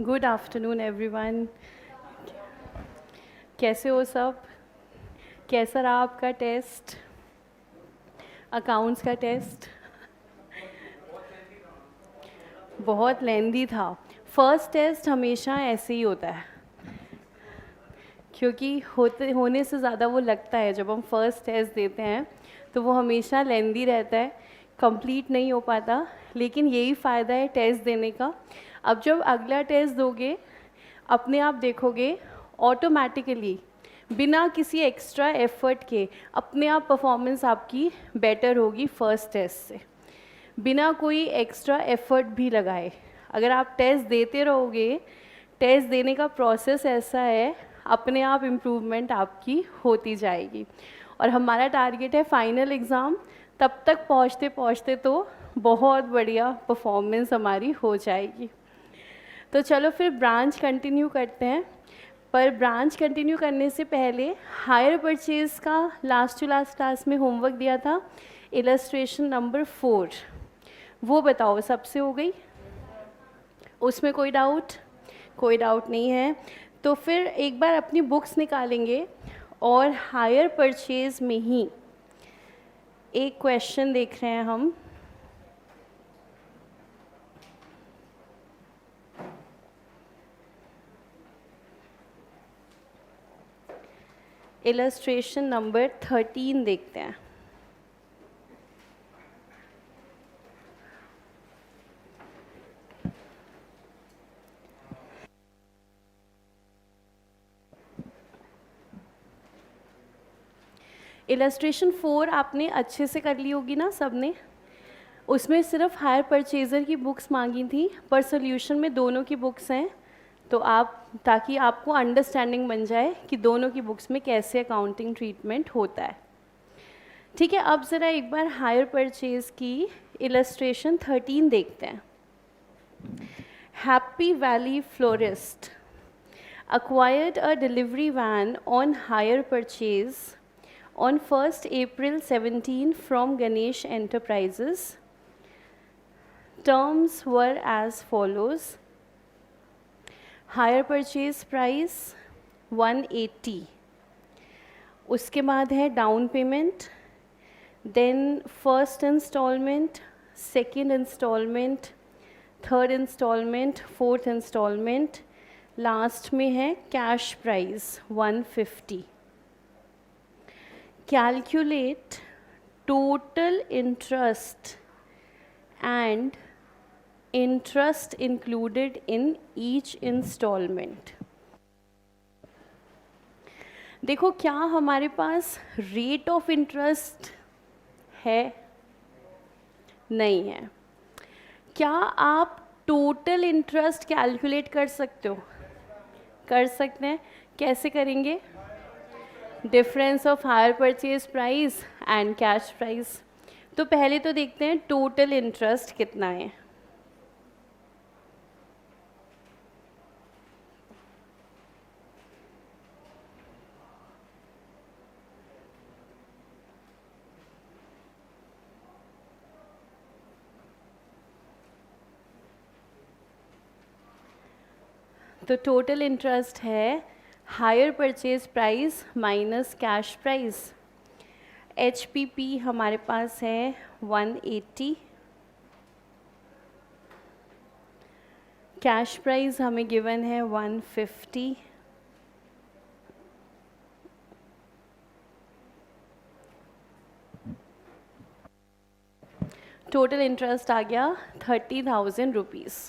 Good afternoon everyone. कैसे हो सब? कैसा रहा आपका टेस्ट, अकाउंट्स का टेस्ट? बहुत लेंदी था। फर्स्ट टेस्ट हमेशा ऐसे ही होता है, क्योंकि होने से ज़्यादा वो लगता है जब हम फर्स्ट टेस्ट देते हैं तो वो हमेशा लेंदी रहता है, कंप्लीट नहीं हो पाता। लेकिन यही फ़ायदा है टेस्ट देने का। अब जब अगला टेस्ट दोगे, अपने आप देखोगे ऑटोमेटिकली, बिना किसी एक्स्ट्रा एफर्ट के अपने आप परफॉर्मेंस आपकी बेटर होगी फर्स्ट टेस्ट से, बिना कोई एक्स्ट्रा एफर्ट भी लगाए। अगर आप टेस्ट देते रहोगे, टेस्ट देने का प्रोसेस ऐसा है, अपने आप इम्प्रूवमेंट आपकी होती जाएगी। और हमारा टारगेट है फाइनल एग्ज़ाम, तब तक पहुँचते पहुँचते तो बहुत बढ़िया परफॉर्मेंस हमारी हो जाएगी। तो चलो फिर ब्रांच कंटिन्यू करते हैं। पर ब्रांच कंटिन्यू करने से पहले हायर परचेज़ का लास्ट टू लास्ट क्लास में होमवर्क दिया था, इलस्ट्रेशन नंबर 4। वो बताओ सबसे हो गई? उसमें कोई डाउट? कोई डाउट नहीं है। तो फिर एक बार अपनी बुक्स निकालेंगे और हायर परचेज़ में ही एक क्वेश्चन देख रहे हैं हम। इलस्ट्रेशन नंबर 13 देखते हैं। इलस्ट्रेशन 4 आपने अच्छे से कर ली होगी ना सबने? उसमें सिर्फ हायर परचेज़र की बुक्स मांगी थी, पर सोल्यूशन में दोनों की बुक्स हैं। तो आप, ताकि आपको अंडरस्टैंडिंग बन जाए कि दोनों की बुक्स में कैसे अकाउंटिंग ट्रीटमेंट होता है। ठीक है, अब ज़रा एक बार हायर परचेज़ की इलस्ट्रेशन 13 देखते हैं। Happy valley florist acquired a delivery van on hire purchase on 1st April 17 from Ganesh Enterprises. Terms were as follows: hire purchase price 180, उसके बाद है down payment, then first installment, second installment, third installment, fourth installment, last में है cash price 150। Calculate total interest and interest included in each installment. देखो, क्या हमारे पास rate of interest है? नहीं है। क्या आप टोटल इंटरेस्ट कैलकुलेट कर सकते हो? कर सकते हैं। कैसे करेंगे? Difference of hire purchase price and cash price. तो पहले तो देखते हैं टोटल इंटरेस्ट कितना है। तो टोटल इंटरेस्ट है hire purchase price minus cash price. HPP हमारे पास है 180, कैश प्राइस हमें गिवन है 150, टोटल इंटरेस्ट आ गया 30,000 रुपीज़।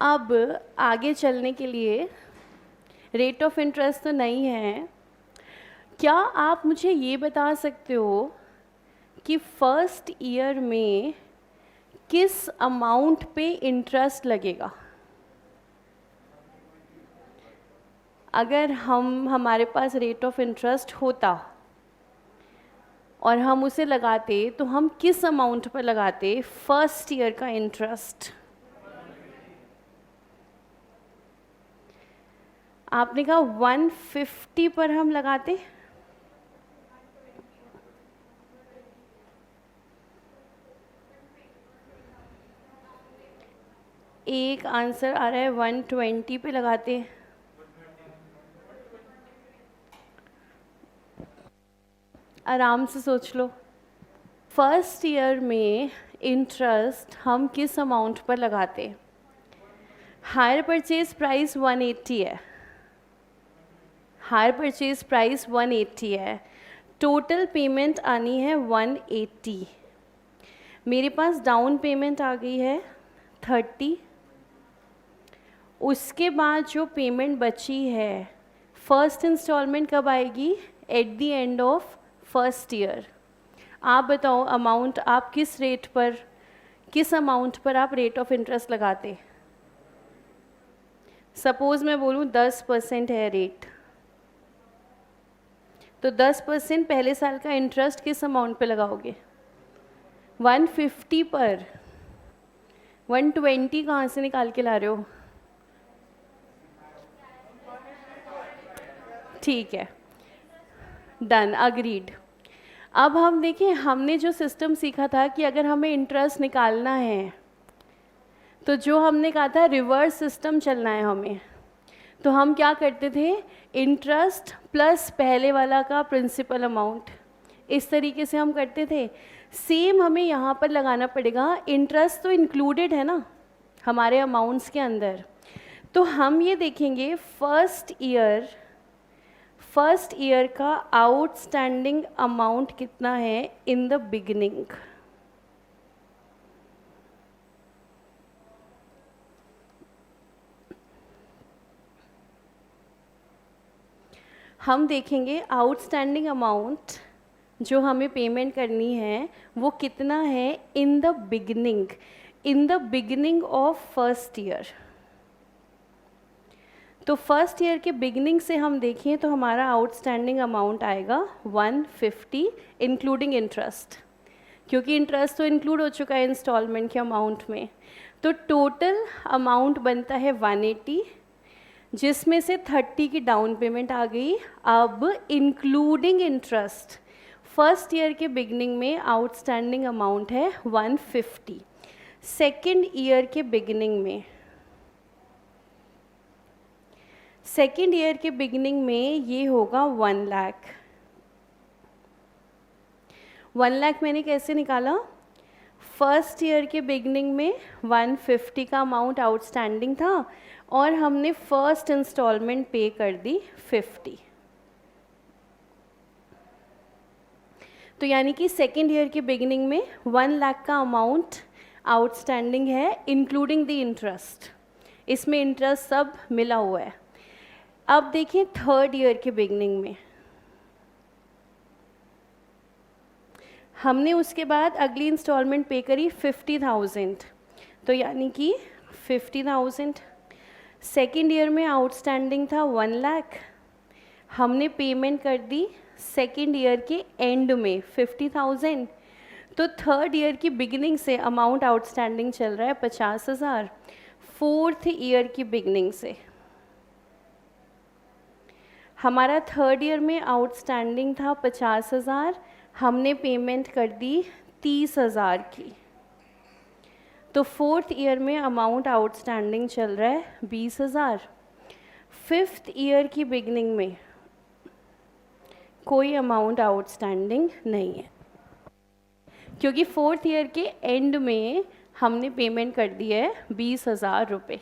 अब आगे चलने के लिए रेट ऑफ इंटरेस्ट तो नहीं है, क्या आप मुझे ये बता सकते हो कि फर्स्ट ईयर में किस अमाउंट पे इंटरेस्ट लगेगा? अगर हमारे पास रेट ऑफ इंटरेस्ट होता और हम उसे लगाते, तो हम किस अमाउंट पर लगाते फर्स्ट ईयर का इंटरेस्ट? आपने कहा 150 पर हम लगाते। एक आंसर आ रहा है 120 पे लगाते हैं। आराम से सोच लो। फर्स्ट ईयर में इंटरेस्ट हम किस अमाउंट पर लगाते हैं? हायर परचेज प्राइस 180 है, हायर परचेज प्राइस 180 है, टोटल पेमेंट आनी है 180। मेरे पास डाउन पेमेंट आ गई है 30। उसके बाद जो पेमेंट बची है, फर्स्ट इंस्टॉलमेंट कब आएगी? At the end of first year. आप बताओ अमाउंट आप किस रेट पर, किस अमाउंट पर आप रेट ऑफ इंटरेस्ट लगाते? सपोज़ मैं बोलूँ 10% है रेट, तो 10% पहले साल का इंटरेस्ट किस अमाउंट पे लगाओगे? 150 पर। 120 कहाँ से निकाल के ला रहे हो? ठीक है, डन, अग्रीड। अब हम देखें, हमने जो सिस्टम सीखा था कि अगर हमें इंटरेस्ट निकालना है तो जो हमने कहा था रिवर्स सिस्टम चलना है हमें, तो हम क्या करते थे? इंटरेस्ट प्लस पहले वाला का प्रिंसिपल अमाउंट, इस तरीके से हम करते थे। सेम हमें यहाँ पर लगाना पड़ेगा। इंटरेस्ट तो इंक्लूडेड है ना हमारे अमाउंट्स के अंदर, तो हम ये देखेंगे फर्स्ट ईयर का आउटस्टैंडिंग अमाउंट कितना है इन द बिगिनिंग। हम देखेंगे आउटस्टैंडिंग अमाउंट जो हमें पेमेंट करनी है वो कितना है in the beginning of first year. तो फर्स्ट ईयर के बिगिनिंग से हम देखें तो हमारा आउटस्टैंडिंग अमाउंट आएगा 150 इंक्लूडिंग इंटरेस्ट, क्योंकि इंटरेस्ट तो इंक्लूड हो चुका है इंस्टॉलमेंट के अमाउंट में। तो टोटल अमाउंट बनता है 180, जिसमें से 30 की डाउन पेमेंट आ गई। अब इंक्लूडिंग इंटरेस्ट फर्स्ट ईयर के बिगिनिंग में आउटस्टैंडिंग अमाउंट है 150। सेकेंड ईयर के बिगिनिंग में ये होगा 1 लाख। 1 लाख मैंने कैसे निकाला? फर्स्ट ईयर के बिगिनिंग में 150 का अमाउंट आउटस्टैंडिंग था और हमने फर्स्ट इंस्टॉलमेंट पे कर दी 50। तो यानी कि सेकेंड ईयर के बिगिनिंग में 1 लाख का अमाउंट आउटस्टैंडिंग है इंक्लूडिंग द इंटरेस्ट, इसमें इंटरेस्ट सब मिला हुआ है। अब देखिए थर्ड ईयर के बिगिनिंग में हमने उसके बाद अगली इंस्टॉलमेंट पे करी 50,000, तो यानी कि 50,000। सेकेंड ईयर में आउटस्टैंडिंग था 1 लाख, हमने पेमेंट कर दी सेकेंड ईयर के एंड में 50,000। तो थर्ड ईयर की बिगिनिंग से अमाउंट आउटस्टैंडिंग चल रहा है 50,000। फोर्थ ईयर की बिगिनिंग से हमारा थर्ड ईयर में आउटस्टैंडिंग था 50,000, हमने पेमेंट कर दी 30,000 की। तो फोर्थ ईयर में अमाउंट आउटस्टैंडिंग चल रहा है 20,000। फिफ्थ ईयर की बिगिनिंग में कोई अमाउंट आउटस्टैंडिंग नहीं है, क्योंकि फोर्थ ईयर के एंड में हमने पेमेंट कर दी है 20,000 रुपये।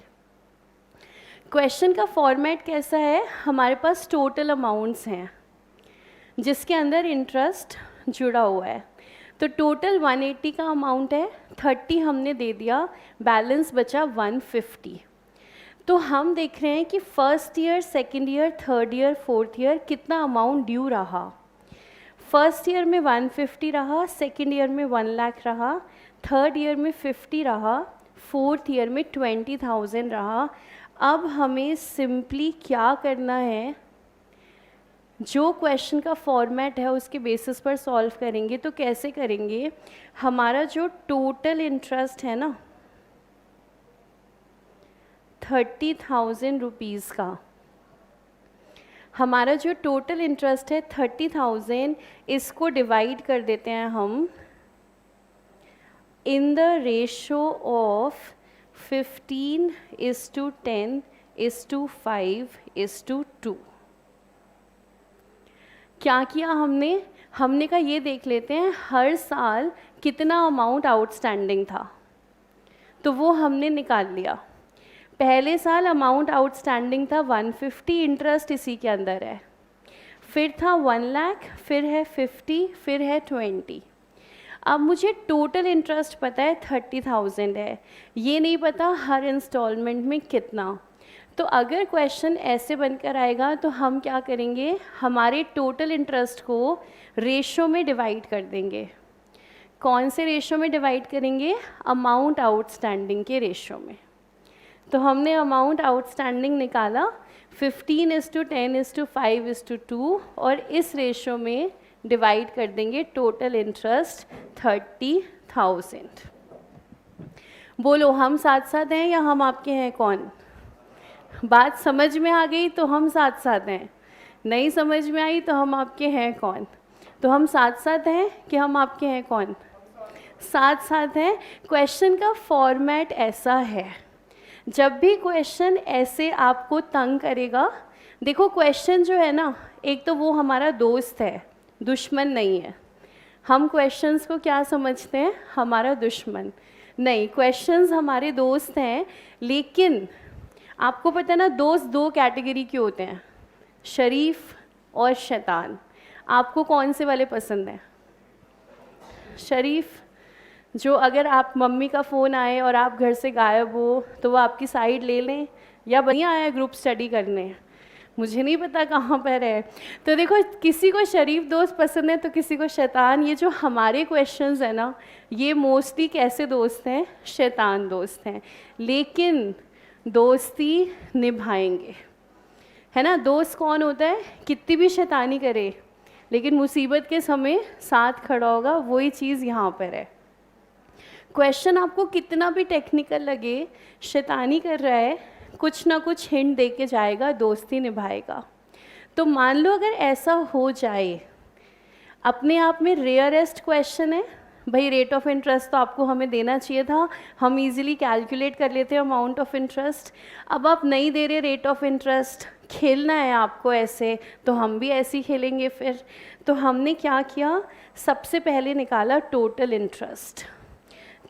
क्वेश्चन का फॉर्मेट कैसा है? हमारे पास टोटल अमाउंट्स हैं जिसके अंदर इंटरेस्ट जुड़ा हुआ है। तो टोटल 180 का अमाउंट है, 30 हमने दे दिया, बैलेंस बचा 150। तो हम देख रहे हैं कि first year, second year, third year, fourth year कितना अमाउंट ड्यू रहा। फर्स्ट ईयर में 150 रहा, सेकेंड ईयर में 1 लाख रहा, थर्ड ईयर में 50 रहा, फोर्थ ईयर में 20,000 रहा। अब हमें सिंपली क्या करना है, जो क्वेश्चन का फॉर्मेट है उसके बेसिस पर सॉल्व करेंगे। तो कैसे करेंगे? हमारा जो टोटल इंटरेस्ट है ना 30,000 रुपीज़ का, हमारा जो टोटल इंटरेस्ट है 30,000, इसको डिवाइड कर देते हैं हम इन द रेशो ऑफ 15:10:5:2। क्या किया हमने? हमने कहा ये देख लेते हैं हर साल कितना अमाउंट आउटस्टैंडिंग था, तो वो हमने निकाल लिया। पहले साल अमाउंट आउटस्टैंडिंग था 150, इंटरेस्ट इसी के अंदर है। फिर था 1 लाख, फिर है 50, फिर है 20। अब मुझे टोटल इंटरेस्ट पता है 30,000 है, ये नहीं पता हर इंस्टॉलमेंट में कितना। तो अगर क्वेश्चन ऐसे बनकर आएगा तो हम क्या करेंगे, हमारे टोटल इंटरेस्ट को रेशो में डिवाइड कर देंगे। कौन से रेशो में डिवाइड करेंगे? अमाउंट आउटस्टैंडिंग के रेशो में। तो हमने अमाउंट आउटस्टैंडिंग निकाला 15:10:5:2 और इस रेशो में डिवाइड कर देंगे टोटल इंटरेस्ट 30,000। बोलो हम साथ साथ हैं या हम आपके हैं कौन? बात समझ में आ गई तो हम साथ साथ हैं, नहीं समझ में आई तो हम आपके हैं कौन? तो हम साथ साथ हैं कि हम आपके हैं कौन? साथ साथ हैं। क्वेश्चन का फॉर्मेट ऐसा है, जब भी क्वेश्चन ऐसे आपको तंग करेगा, देखो क्वेश्चन जो है ना, एक तो वो हमारा दोस्त है, दुश्मन नहीं है। हम क्वेश्चंस को क्या समझते हैं? हमारा दुश्मन नहीं, क्वेश्चंस हमारे दोस्त हैं। लेकिन आपको पता है ना, दोस्त दो कैटेगरी के होते हैं, शरीफ और शैतान। आपको कौन से वाले पसंद हैं? शरीफ, जो अगर आप मम्मी का फ़ोन आए और आप घर से गायब हो तो वो आपकी साइड ले लें, या बढ़िया आया ग्रुप स्टडी करने, मुझे नहीं पता कहाँ पर है। तो देखो, किसी को शरीफ दोस्त पसंद है तो किसी को शैतान। ये जो हमारे क्वेश्चंस हैं ना, ये मोस्टली कैसे दोस्त हैं? शैतान दोस्त हैं। लेकिन दोस्ती निभाएंगे, है ना। दोस्त कौन होता है? कितनी भी शैतानी करे लेकिन मुसीबत के समय साथ खड़ा होगा, वही चीज़ यहाँ पर है। क्वेश्चन आपको कितना भी टेक्निकल लगे, शैतानी कर रहा है, कुछ ना कुछ हिंट दे के जाएगा, दोस्ती निभाएगा। तो मान लो अगर ऐसा हो जाए, अपने आप में रेयरेस्ट क्वेश्चन है भाई। रेट ऑफ इंटरेस्ट तो आपको हमें देना चाहिए था, हम इजीली कैलकुलेट कर लेते हैं अमाउंट ऑफ इंटरेस्ट। अब आप नहीं दे रहे रेट ऑफ इंटरेस्ट, खेलना है आपको ऐसे, तो हम भी ऐसे ही खेलेंगे फिर। तो हमने क्या किया, सबसे पहले निकाला टोटल इंटरेस्ट।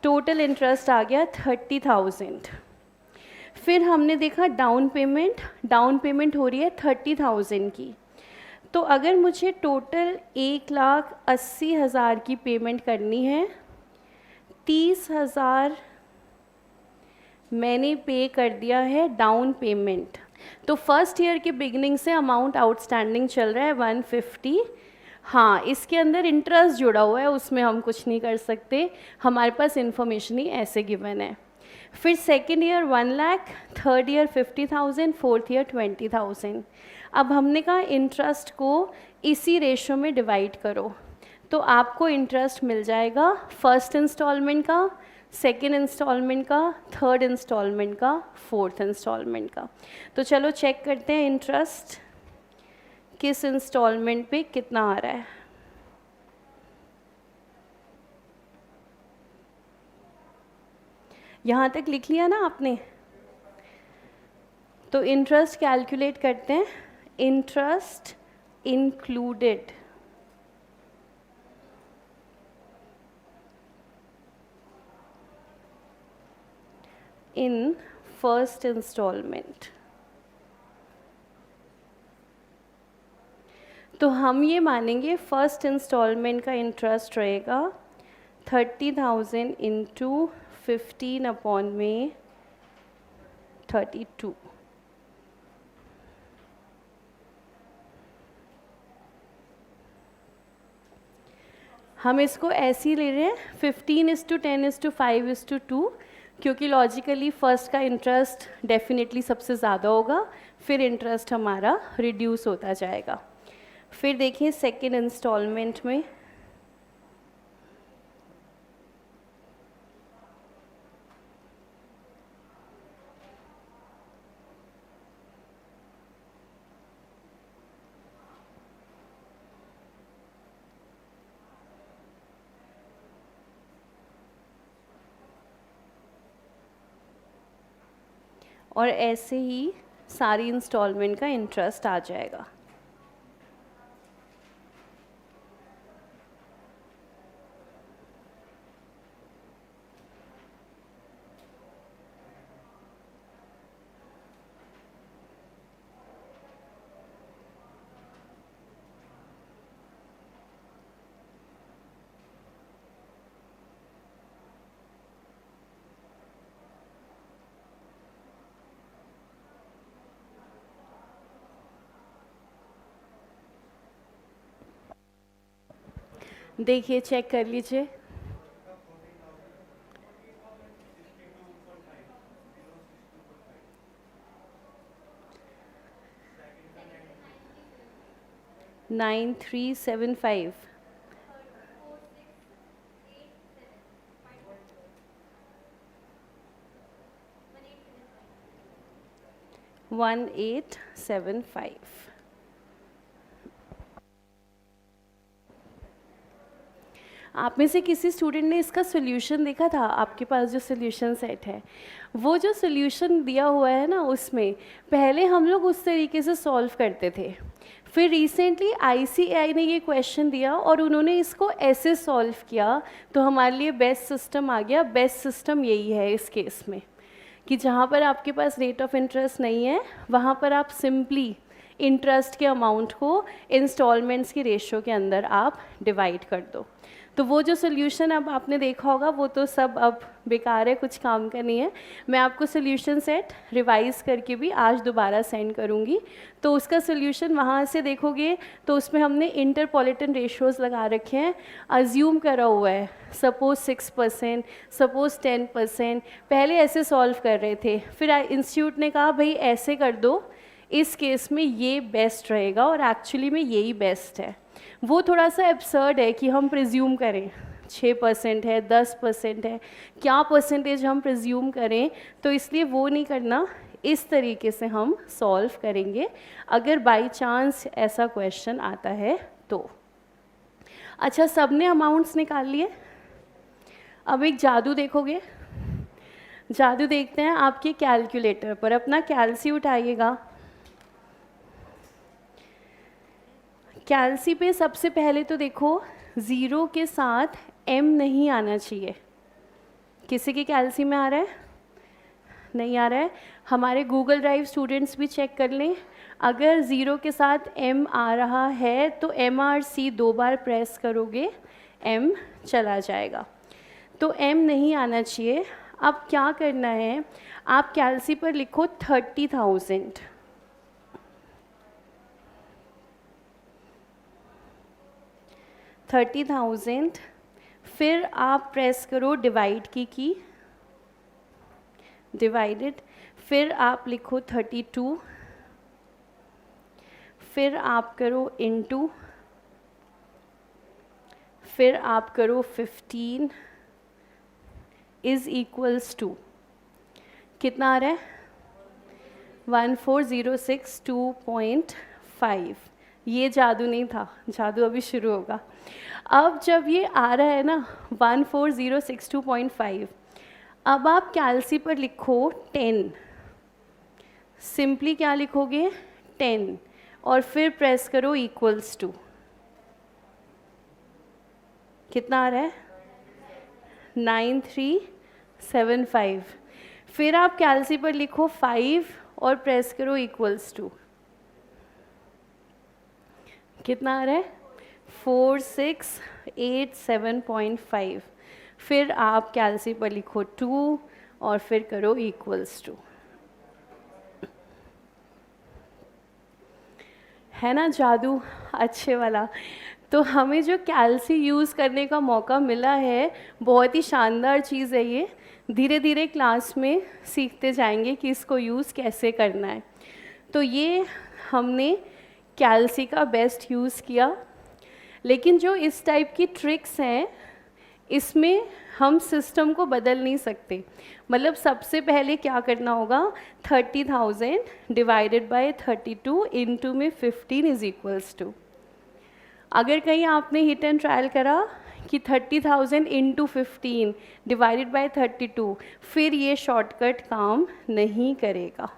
टोटल इंटरेस्ट आ गया 30,000। फिर हमने देखा डाउन पेमेंट हो रही है 30,000 की। तो अगर मुझे टोटल 1,80,000 की पेमेंट करनी है, 30,000 मैंने पे कर दिया है डाउन पेमेंट। तो फर्स्ट ईयर के बिगनिंग से अमाउंट आउटस्टैंडिंग चल रहा है 150। हाँ, इसके अंदर इंटरेस्ट जुड़ा हुआ है, उसमें हम कुछ नहीं कर सकते, हमारे पास इन्फॉर्मेशन ही ऐसे गिवन है। फिर second year 1 lakh, third year 50,000, fourth year 20,000। अब हमने कहा इंटरेस्ट को इसी रेशो में डिवाइड करो, तो आपको इंटरेस्ट मिल जाएगा फर्स्ट इंस्टॉलमेंट का, सेकेंड इंस्टॉलमेंट का, थर्ड इंस्टॉलमेंट का, फोर्थ इंस्टॉलमेंट का। तो चलो चेक करते हैं इंटरेस्ट किस इंस्टॉलमेंट पे कितना आ रहा है। यहाँ तक लिख लिया ना आपने? तो इंटरेस्ट कैलकुलेट करते हैं। Interest included in first installment. तो हम ये मानेंगे फर्स्ट इंस्टॉलमेंट का इंटरेस्ट रहेगा 30,000 इंटू 15 अपॉन में 32। हम इसको ऐसे ही ले रहे हैं 15:10:5:2, क्योंकि लॉजिकली फर्स्ट का इंटरेस्ट डेफिनेटली सबसे ज़्यादा होगा, फिर इंटरेस्ट हमारा रिड्यूस होता जाएगा। फिर देखिए सेकेंड इंस्टॉलमेंट में और ऐसे ही सारी इंस्टॉलमेंट का इंटरेस्ट आ जाएगा। देखिए, चेक कर लीजिए। नाइन 375 1875। आप में से किसी स्टूडेंट ने इसका सोल्यूशन देखा था? आपके पास जो सोल्यूशन सेट है, वो जो सोल्यूशन दिया हुआ है ना, उसमें पहले हम लोग उस तरीके से सॉल्व करते थे। फिर रिसेंटली ICAI ने ये क्वेश्चन दिया और उन्होंने इसको ऐसे सॉल्व किया, तो हमारे लिए बेस्ट सिस्टम आ गया। बेस्ट सिस्टम यही है इस केस में कि जहाँ पर आपके पास रेट ऑफ इंटरेस्ट नहीं है, वहाँ पर आप सिंपली इंटरेस्ट के अमाउंट को इंस्टॉलमेंट्स की रेशियो के अंदर आप डिवाइड कर दो। तो वो जो सोल्यूशन अब आपने देखा होगा वो तो सब अब बेकार है, कुछ काम का नहीं है। मैं आपको सोल्यूशन सेट रिवाइज़ करके भी आज दोबारा सेंड करूँगी। तो उसका सोल्यूशन वहाँ से देखोगे तो उसमें हमने इंटरपोलिटन रेशियोज़ लगा रखे हैं, अज्यूम करा हुआ है। Suppose 6%, suppose 10%। पहले ऐसे सॉल्व कर रहे थे, फिर इंस्टीट्यूट ने कहा भाई ऐसे कर दो, इस केस में ये बेस्ट रहेगा, और एक्चुअली में यही बेस्ट है। वो थोड़ा सा एब्सर्ड है कि हम प्रिज्यूम करें 6% है, 10% है, क्या परसेंटेज हम प्रिज्यूम करें, तो इसलिए वो नहीं करना। इस तरीके से हम सॉल्व करेंगे अगर बाय चांस ऐसा क्वेश्चन आता है तो। अच्छा, सबने अमाउंट्स निकाल लिए? अब एक जादू देखोगे। जादू देखते हैं आपके कैलकुलेटर पर। अपना कैलसी उठाइएगा। कैलसी पे सबसे पहले तो देखो, ज़ीरो के साथ m नहीं आना चाहिए। किसी के कैलसी में आ रहा है? नहीं आ रहा है। हमारे गूगल ड्राइव स्टूडेंट्स भी चेक कर लें। अगर ज़ीरो के साथ m आ रहा है तो MRC 2 बार प्रेस करोगे, m चला जाएगा। तो m नहीं आना चाहिए। अब क्या करना है, आप कैलसी पर लिखो 30,000। 30,000। फिर आप प्रेस करो डिवाइड की डिवाइडेड। फिर आप लिखो 32। फिर आप करो इनटू। फिर आप करो 15 इज इक्वल्स टू, कितना आ रहा है? 14,062.5। ये जादू नहीं था, जादू अभी शुरू होगा। अब जब ये आ रहा है ना 14,062.5, अब आप कैलसी पर लिखो 10। सिंपली क्या लिखोगे? 10, और फिर प्रेस करो इक्वल्स टू। कितना आ रहा है? 9375। फिर आप कैलसी पर लिखो 5 और प्रेस करो इक्वल्स टू। कितना आ रहा है? 4687.5। फिर आप कैलसी पर लिखो 2 और फिर करो इक्वल्स टू। है ना जादू अच्छे वाला? तो हमें जो कैलसी यूज़ करने का मौका मिला है, बहुत ही शानदार चीज़ है ये। धीरे धीरे क्लास में सीखते जाएंगे कि इसको यूज़ कैसे करना है। तो ये हमने कैलसी का बेस्ट यूज़ किया। लेकिन जो इस टाइप की ट्रिक्स हैं, इसमें हम सिस्टम को बदल नहीं सकते। मतलब सबसे पहले क्या करना होगा, 30,000 डिवाइडेड बाय 32 इनटू में 15 इज इक्वल्स टू। अगर कहीं आपने हिट एंड ट्रायल करा कि 30,000 इंटू 15 डिवाइडेड बाय 32, फिर ये शॉर्टकट काम नहीं करेगा।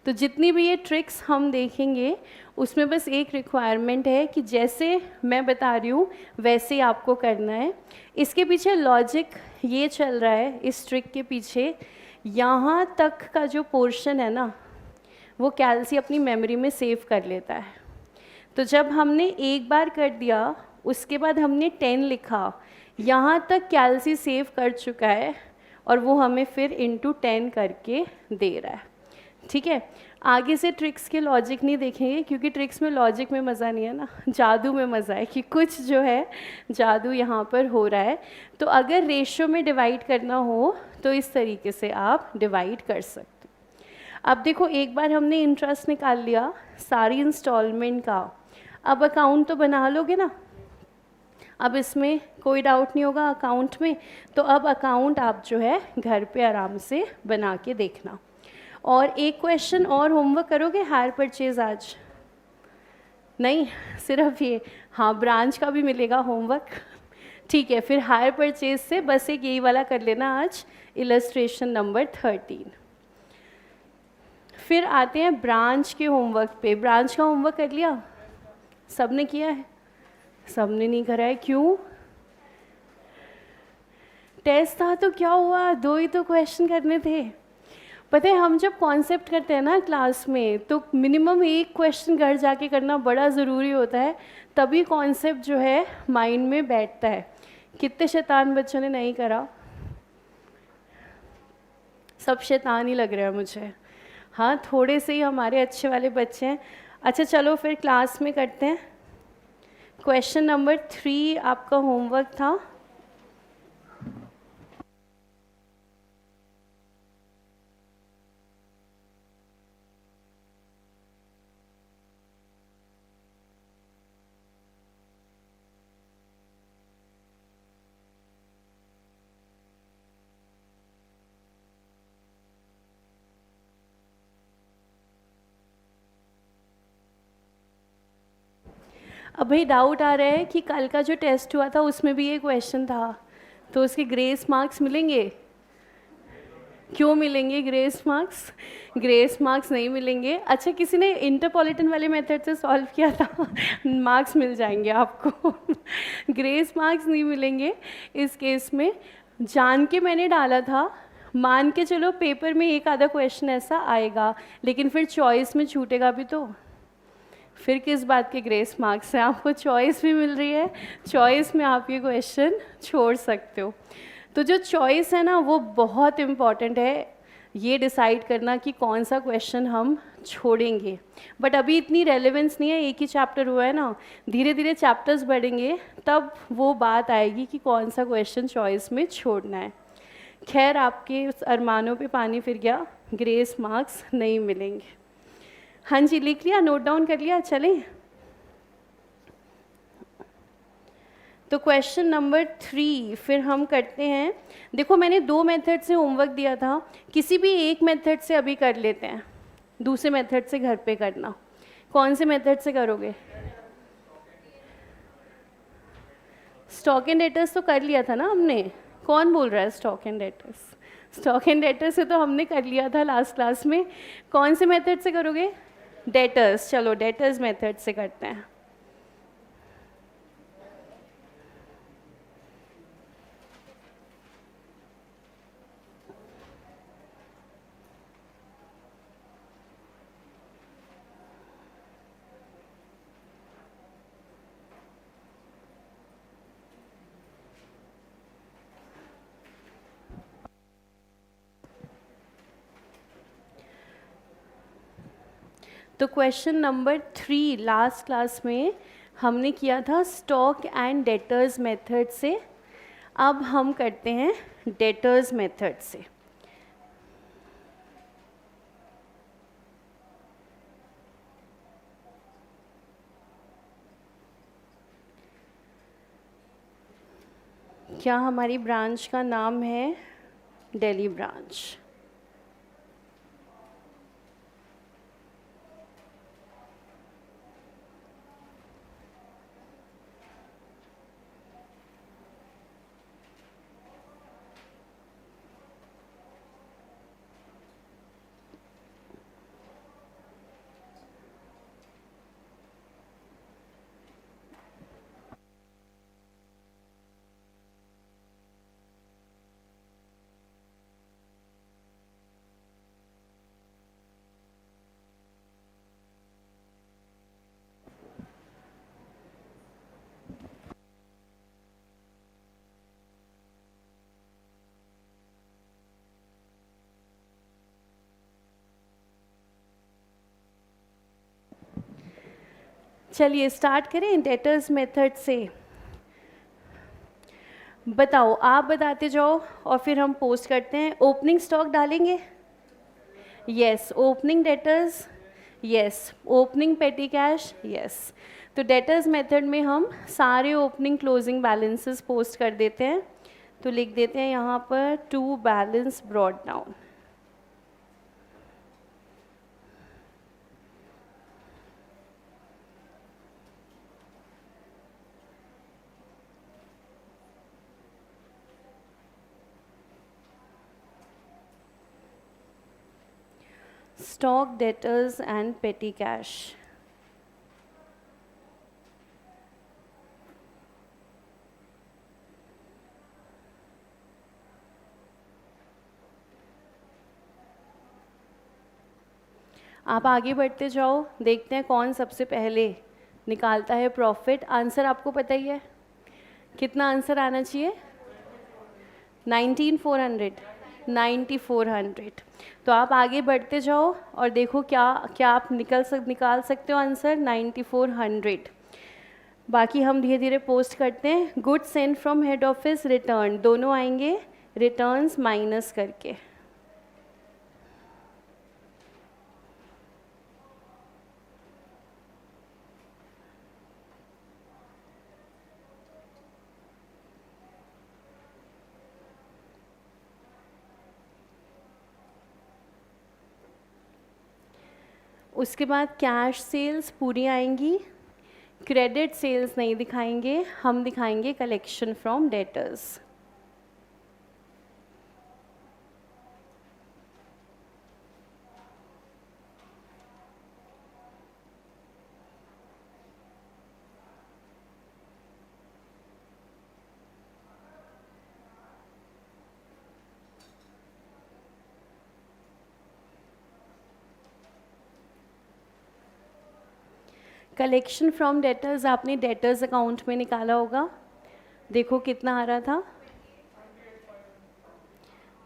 तो जितनी भी ये ट्रिक्स हम देखेंगे उसमें बस एक रिक्वायरमेंट है कि जैसे मैं बता रही हूँ वैसे ही आपको करना है। इसके पीछे लॉजिक ये चल रहा है, इस ट्रिक के पीछे यहाँ तक का जो पोर्शन है ना वो कैल्सी अपनी मेमोरी में सेव कर लेता है। तो जब हमने एक बार कर दिया उसके बाद हमने 10 लिखा, यहाँ तक कैल्सी सेव कर चुका है और वो हमें फिर इंटू 10 करके दे रहा है। ठीक है, आगे से ट्रिक्स के लॉजिक नहीं देखेंगे क्योंकि ट्रिक्स में लॉजिक में मज़ा नहीं है ना, जादू में मज़ा है कि कुछ जो है जादू यहाँ पर हो रहा है। तो अगर रेशो में डिवाइड करना हो तो इस तरीके से आप डिवाइड कर सकते हो। अब देखो एक बार हमने इंटरेस्ट निकाल लिया सारी इंस्टॉलमेंट का, अब अकाउंट तो बना लोगे ना, अब इसमें कोई डाउट नहीं होगा अकाउंट में। तो अब अकाउंट आप जो है घर पे आराम से बना के देखना। और एक क्वेश्चन और होमवर्क करोगे हायर परचेज आज? नहीं, सिर्फ ये, हाँ ब्रांच का भी मिलेगा होमवर्क। ठीक है, फिर हायर परचेज से बस एक यही वाला कर लेना आज, इलस्ट्रेशन नंबर 13। फिर आते हैं ब्रांच के होमवर्क पे। ब्रांच का होमवर्क कर लिया? सब ने किया है? सब ने नहीं करा है, क्यों? टेस्ट था तो क्या हुआ, 2 ही तो क्वेश्चन करने थे। पता है हम जब कॉन्सेप्ट करते हैं ना क्लास में तो मिनिमम एक क्वेश्चन घर जाके करना बड़ा ज़रूरी होता है, तभी कॉन्सेप्ट जो है माइंड में बैठता है। कितने शैतान बच्चों ने नहीं करा? सब शैतान ही लग रहा है मुझे। हाँ, थोड़े से ही हमारे अच्छे वाले बच्चे हैं। अच्छा चलो फिर क्लास में करते हैं। क्वेश्चन नंबर 3 आपका होमवर्क था। अब भाई डाउट आ रहा है कि कल का जो टेस्ट हुआ था उसमें भी ये क्वेश्चन था, तो उसके ग्रेस मार्क्स मिलेंगे? क्यों मिलेंगे ग्रेस मार्क्स? ग्रेस मार्क्स नहीं मिलेंगे। अच्छा किसी ने इंटरपोलिटन वाले मेथड से सॉल्व किया था मार्क्स मिल जाएंगे आपको ग्रेस मार्क्स नहीं मिलेंगे इस केस में। जान के मैंने डाला था, मान के चलो पेपर में एक आधा क्वेश्चन ऐसा आएगा, लेकिन फिर चॉइस में छूटेगा भी तो फिर किस बात के ग्रेस मार्क्स हैं? आपको चॉइस भी मिल रही है, चॉइस में आप ये क्वेश्चन छोड़ सकते हो। तो जो चॉइस है ना वो बहुत इम्पॉर्टेंट है, ये डिसाइड करना कि कौन सा क्वेश्चन हम छोड़ेंगे। बट अभी इतनी रेलेवेंस नहीं है, एक ही चैप्टर हुआ है ना, धीरे धीरे चैप्टर्स बढ़ेंगे तब वो बात आएगी कि कौन सा क्वेश्चन चॉइस में छोड़ना है। खैर आपके उस अरमानों पे पानी फिर गया, ग्रेस मार्क्स नहीं मिलेंगे। हाँ जी, लिख लिया, नोट डाउन कर लिया, चलें। तो क्वेश्चन नंबर 3 फिर हम करते हैं। देखो मैंने 2 मेथड से होमवर्क दिया था, किसी भी एक मेथड से अभी कर लेते हैं, दूसरे मेथड से घर पे करना। कौन से मेथड से करोगे? स्टॉक एंड डेटर्स तो कर लिया था ना हमने। कौन बोल रहा है stock and debtors? Stock and debtors से तो हमने कर लिया था लास्ट क्लास में। कौन से मेथड से करोगे? डेटर्स। चलो डेटर्स मेथड से करते हैं। तो क्वेश्चन नंबर 3 लास्ट क्लास में हमने किया था स्टॉक एंड डेटर्स मेथड से, अब हम करते हैं डेटर्स मेथड से। क्या हमारी ब्रांच का नाम है दिल्ली ब्रांच। चलिए स्टार्ट करें डेटर्स मेथड से। बताओ, आप बताते जाओ और फिर हम पोस्ट करते हैं। ओपनिंग स्टॉक डालेंगे? Yes. Opening debtors? Yes. Opening पेटी कैश? यस। तो डेटर्स मेथड में हम सारे ओपनिंग क्लोजिंग बैलेंसेस पोस्ट कर देते हैं। तो लिख देते हैं यहाँ पर to balance brought down. Stock debtors and petty cash. आप आगे बढ़ते जाओ, देखते हैं कौन सबसे पहले निकालता है प्रॉफिट। आंसर आपको पता ही है, कितना आंसर आना चाहिए? 19,400, 9,400। तो आप आगे बढ़ते जाओ और देखो क्या क्या आप निकाल सकते हो आंसर 9,400। बाकी हम धीरे धीरे पोस्ट करते हैं। Goods send from head office, return, दोनों आएंगे रिटर्न्स माइनस करके। उसके बाद कैश सेल्स पूरी आएंगी, क्रेडिट सेल्स नहीं दिखाएंगे, हम दिखाएंगे collection from debtors. Collection from debtors आपने डेटर्स अकाउंट में निकाला होगा, देखो कितना आ रहा था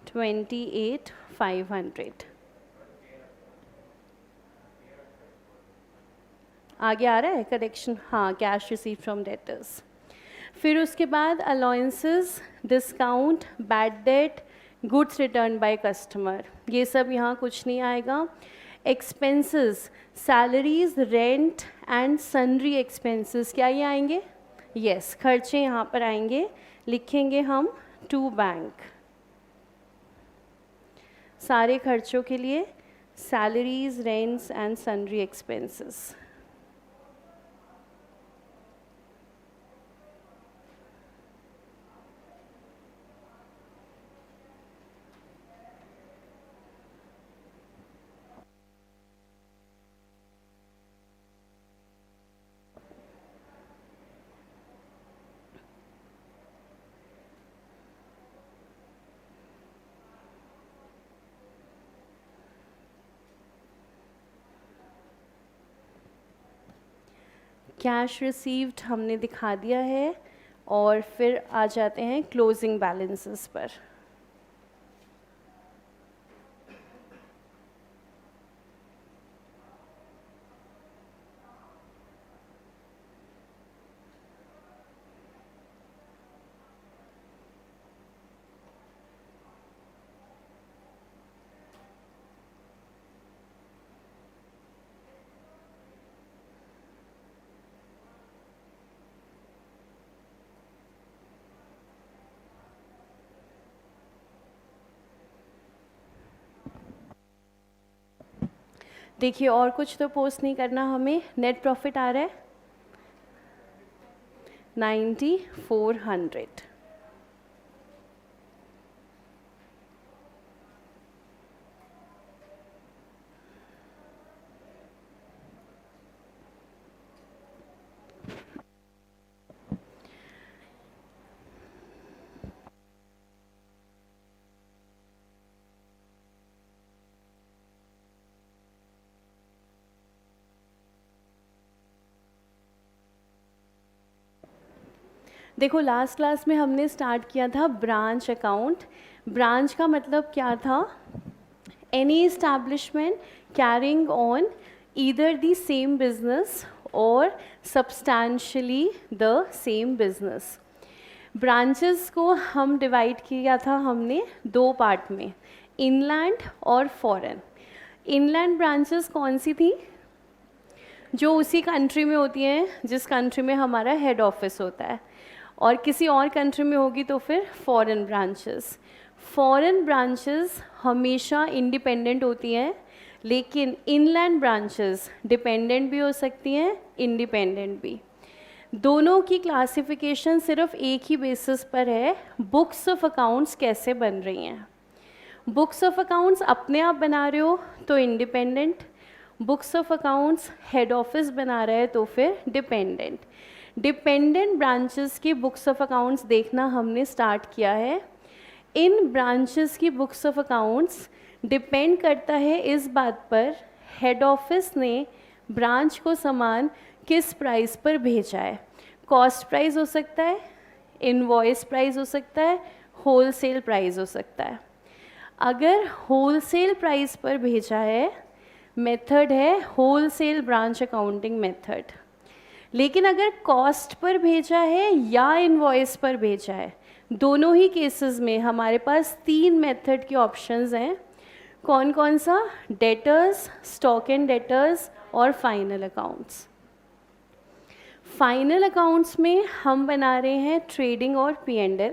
28,500। आगे आ रहा है कलेक्शन, हाँ, कैश रिसीव फ्रॉम डेटर्स। फिर उसके बाद allowances, discount, bad debt, goods return by customer, ये सब यहाँ कुछ नहीं आएगा। Expenses, salaries, rent and sundry expenses, क्या ये आएंगे? यस, खर्चे यहाँ पर आएंगे, लिखेंगे हम टू बैंक। सारे खर्चों के लिए salaries, rents and sundry expenses. Cash received हमने दिखा दिया है और फिर आ जाते हैं क्लोजिंग बैलेंसेस पर। देखिए और कुछ तो पोस्ट नहीं करना हमें। नेट प्रॉफिट आ रहा है 9,400। देखो लास्ट क्लास में हमने स्टार्ट किया था ब्रांच अकाउंट। ब्रांच का मतलब क्या था? Any establishment carrying on either the same business or substantially the same business. Branches को हम डिवाइड किया था हमने दो पार्ट में, इनलैंड और फॉरेन। इनलैंड ब्रांचेस कौन सी थी? जो उसी कंट्री में होती हैं जिस कंट्री में हमारा हेड ऑफिस होता है, और किसी और कंट्री में होगी तो फिर फॉरेन ब्रांचेस। फॉरेन ब्रांचेस हमेशा इंडिपेंडेंट होती हैं, लेकिन इनलैंड ब्रांचेस डिपेंडेंट भी हो सकती हैं, इंडिपेंडेंट भी। दोनों की क्लासिफिकेशन सिर्फ एक ही बेसिस पर है, बुक्स ऑफ अकाउंट्स कैसे बन रही हैं। बुक्स ऑफ अकाउंट्स अपने आप बना रहे हो तो independent, books of accounts head office बना रहा है तो फिर डिपेंडेंट। डिपेंडेंट ब्रांचेस की बुक्स ऑफ अकाउंट्स देखना हमने स्टार्ट किया है। इन ब्रांचेस की बुक्स ऑफ अकाउंट्स डिपेंड करता है इस बात पर हेड ऑफिस ने ब्रांच को सामान किस प्राइस पर भेजा है। कॉस्ट प्राइस हो सकता है, इनवॉइस प्राइस हो सकता है, होलसेल प्राइस हो सकता है। अगर होलसेल प्राइस पर भेजा है, मेथड है होलसेल ब्रांच अकाउंटिंग मेथड। लेकिन अगर कॉस्ट पर भेजा है या इनवॉइस पर भेजा है, दोनों ही केसेस में हमारे पास तीन मेथड के ऑप्शंस हैं। कौन कौन सा? डेटर्स, स्टॉक एंड डेटर्स और फाइनल अकाउंट्स। फाइनल अकाउंट्स में हम बना रहे हैं ट्रेडिंग और P&L।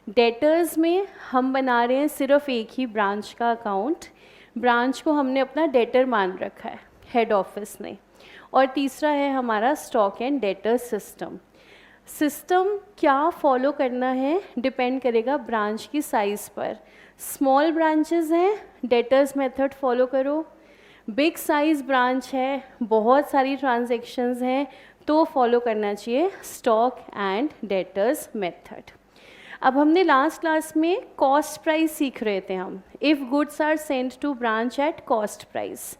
डेटर्स में हम बना रहे हैं सिर्फ एक ही ब्रांच का अकाउंट, ब्रांच को हमने अपना डेटर मान रखा है हेड ऑफिस ने। और तीसरा है हमारा stock and debtor system. System क्या फॉलो करना है डिपेंड करेगा ब्रांच की साइज़ पर। स्मॉल ब्रांचेस हैं, डेटर्स मेथड फॉलो करो। बिग साइज़ ब्रांच है, बहुत सारी ट्रांजेक्शन्स हैं, तो फॉलो करना चाहिए स्टॉक एंड डेटर्स मेथड। अब हमने लास्ट क्लास में कॉस्ट प्राइस सीख रहे थे हम, if goods are sent to branch at cost price.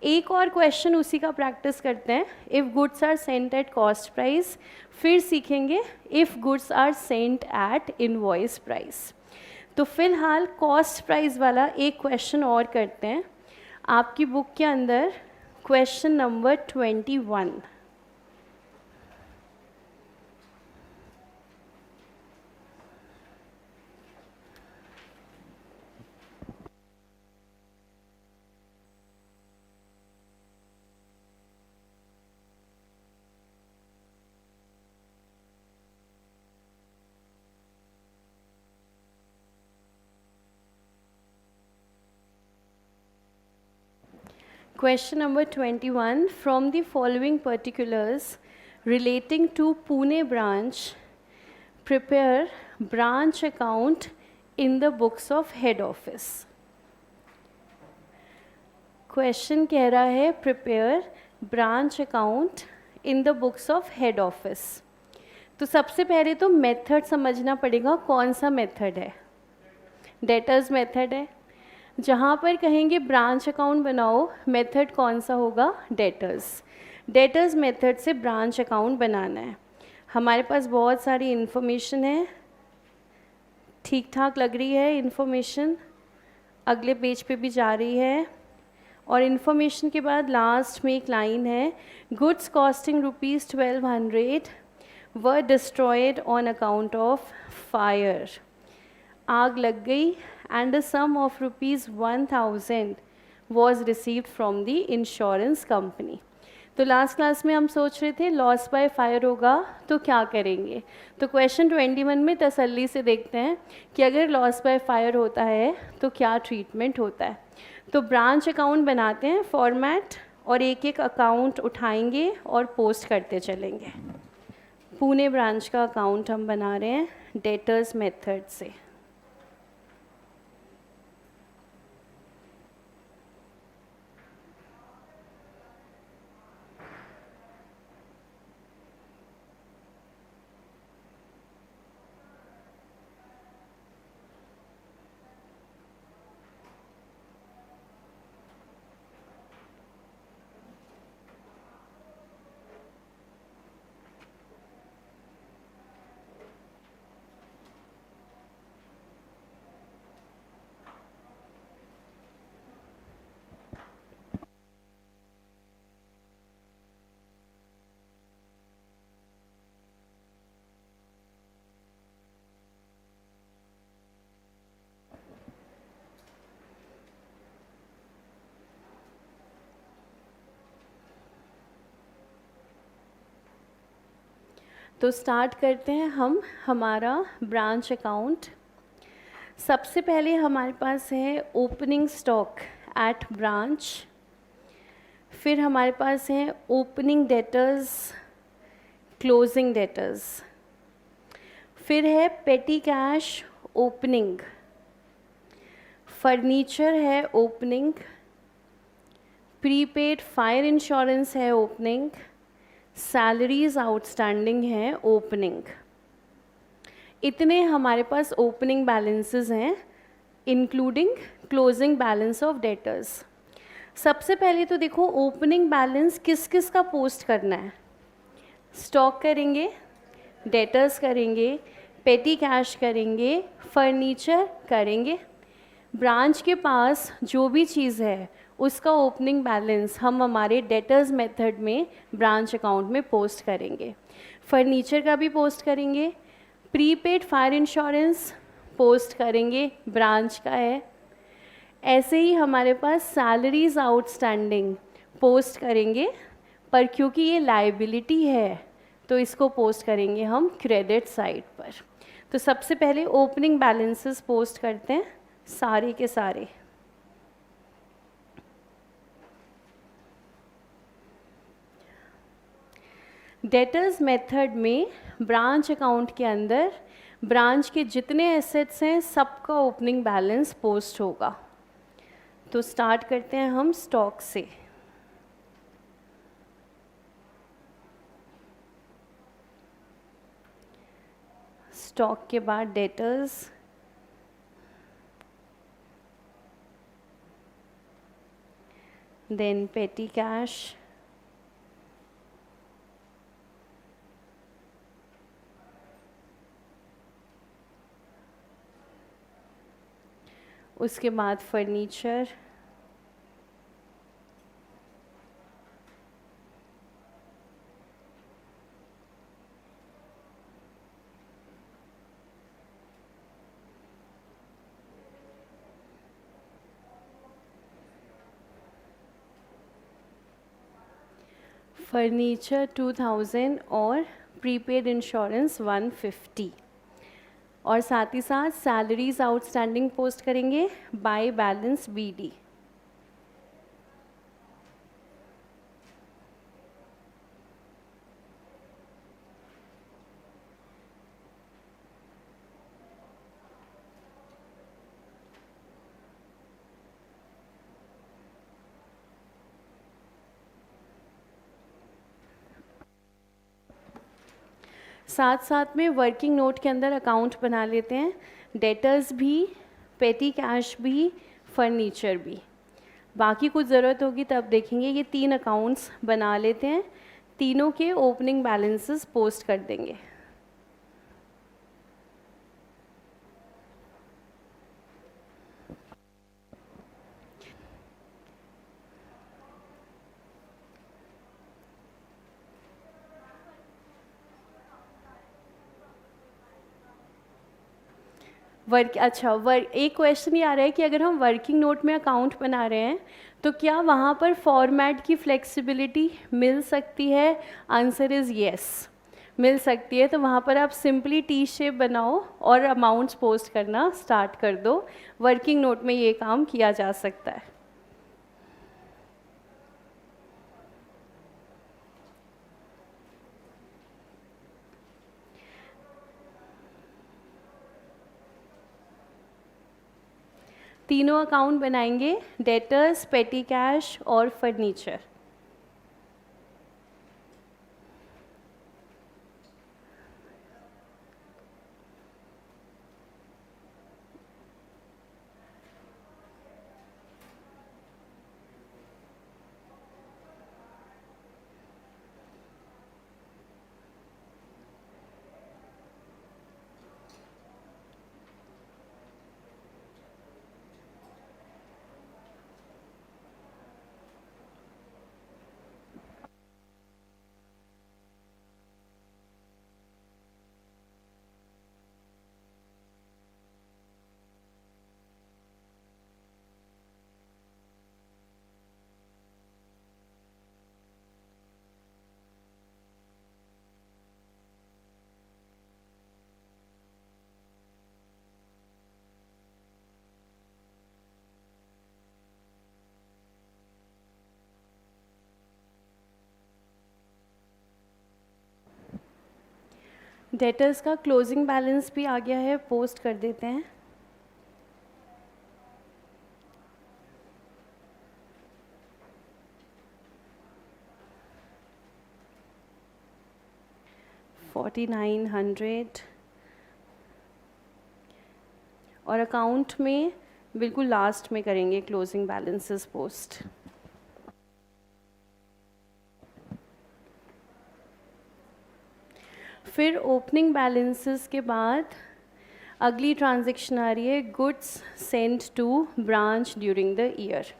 एक और क्वेश्चन उसी का प्रैक्टिस करते हैं, if goods are sent at cost price. फिर सीखेंगे if goods are sent at invoice price. तो फिलहाल कॉस्ट प्राइस वाला एक क्वेश्चन और करते हैं। आपकी बुक के अंदर question number 21। Question number 21. From the following particulars relating to Pune branch, prepare branch account in the books of head office. Question कह रहा है prepare branch account in the books of head office. तो सबसे पहले तो method समझना पड़ेगा, कौन सा मेथड है? डेटर्स मेथड है। जहाँ पर कहेंगे ब्रांच अकाउंट बनाओ, मेथड कौन सा होगा? डेटर्स। डेटर्स मेथड से ब्रांच अकाउंट बनाना है। हमारे पास बहुत सारी इन्फॉर्मेशन है, ठीक ठाक लग रही है इन्फॉर्मेशन, अगले पेज पे भी जा रही है। और इन्फॉर्मेशन के बाद लास्ट में एक लाइन है, goods costing ₹1200 were destroyed on account of fire. आग लग गई and a sum of ₹1000 was received from the insurance company. तो लास्ट क्लास में हम सोच रहे थे लॉस बाय फायर होगा तो क्या करेंगे। तो क्वेश्चन 21 में तसल्ली से देखते हैं कि अगर लॉस बाय फायर होता है तो क्या ट्रीटमेंट होता है। तो ब्रांच अकाउंट बनाते हैं फॉर्मेट, और एक एक अकाउंट उठाएंगे और पोस्ट करते चलेंगे। पुणे ब्रांच का अकाउंट हम बना रहे हैं डेटर्स मेथड से। तो स्टार्ट करते हैं हम हमारा ब्रांच अकाउंट। सबसे पहले हमारे पास है ओपनिंग स्टॉक एट ब्रांच, फिर हमारे पास है ओपनिंग डेटर्स, क्लोजिंग डेटर्स, फिर है पेटी कैश ओपनिंग, फर्नीचर है ओपनिंग, प्रीपेड फायर इंश्योरेंस है ओपनिंग, सैलरीज आउटस्टैंडिंग है ओपनिंग। इतने हमारे पास ओपनिंग बैलेंसेस हैं including closing balance of debtors. सबसे पहले तो देखो ओपनिंग बैलेंस किस किस का पोस्ट करना है। स्टॉक करेंगे, डेटर्स करेंगे, पेटी कैश करेंगे, फर्नीचर करेंगे। ब्रांच के पास जो भी चीज़ है उसका ओपनिंग बैलेंस हम हमारे डेटर्स मेथड में ब्रांच अकाउंट में पोस्ट करेंगे। फर्नीचर का भी पोस्ट करेंगे, प्रीपेड फायर इंश्योरेंस पोस्ट करेंगे, ब्रांच का है। ऐसे ही हमारे पास सैलरीज आउटस्टैंडिंग पोस्ट करेंगे, पर क्योंकि ये लायबिलिटी है तो इसको पोस्ट करेंगे हम क्रेडिट साइड पर। तो सबसे पहले ओपनिंग बैलेंसेस पोस्ट करते हैं सारे के सारे। डेटर्स मेथड में ब्रांच अकाउंट के अंदर ब्रांच के जितने एसेट्स हैं सबका ओपनिंग बैलेंस पोस्ट होगा। तो स्टार्ट करते हैं हम स्टॉक से। स्टॉक के बाद डेटर्स, देन पेटी कैश, उसके बाद फर्नीचर, फर्नीचर 2000 और प्रीपेड इंश्योरेंस 150, और साथ ही साथ सैलरीज आउटस्टैंडिंग पोस्ट करेंगे बाय बैलेंस बीडी। साथ साथ में वर्किंग नोट के अंदर अकाउंट बना लेते हैं, डेटर्स भी, पेटी कैश भी, फर्नीचर भी। बाकी कुछ ज़रूरत होगी तब देखेंगे। ये 3 अकाउंट्स बना लेते हैं, तीनों के ओपनिंग बैलेंसेस पोस्ट कर देंगे। एक क्वेश्चन ये आ रहा है कि अगर हम वर्किंग नोट में अकाउंट बना रहे हैं तो क्या वहाँ पर फॉर्मेट की फ्लेक्सिबिलिटी मिल सकती है? आंसर इज़ येस, मिल सकती है। तो वहाँ पर आप सिंपली टी शेप बनाओ और अमाउंट्स पोस्ट करना स्टार्ट कर दो। वर्किंग नोट में ये काम किया जा सकता है। तीनों अकाउंट बनाएंगे, डेटर्स, पेटी कैश और फर्नीचर। डेटर्स का क्लोजिंग बैलेंस भी आ गया है, पोस्ट कर देते हैं। $4900 और अकाउंट में बिल्कुल लास्ट में करेंगे क्लोजिंग बैलेंसेस पोस्ट। फिर ओपनिंग बैलेंसेस के बाद अगली ट्रांजैक्शन आ रही है goods sent to branch during the year,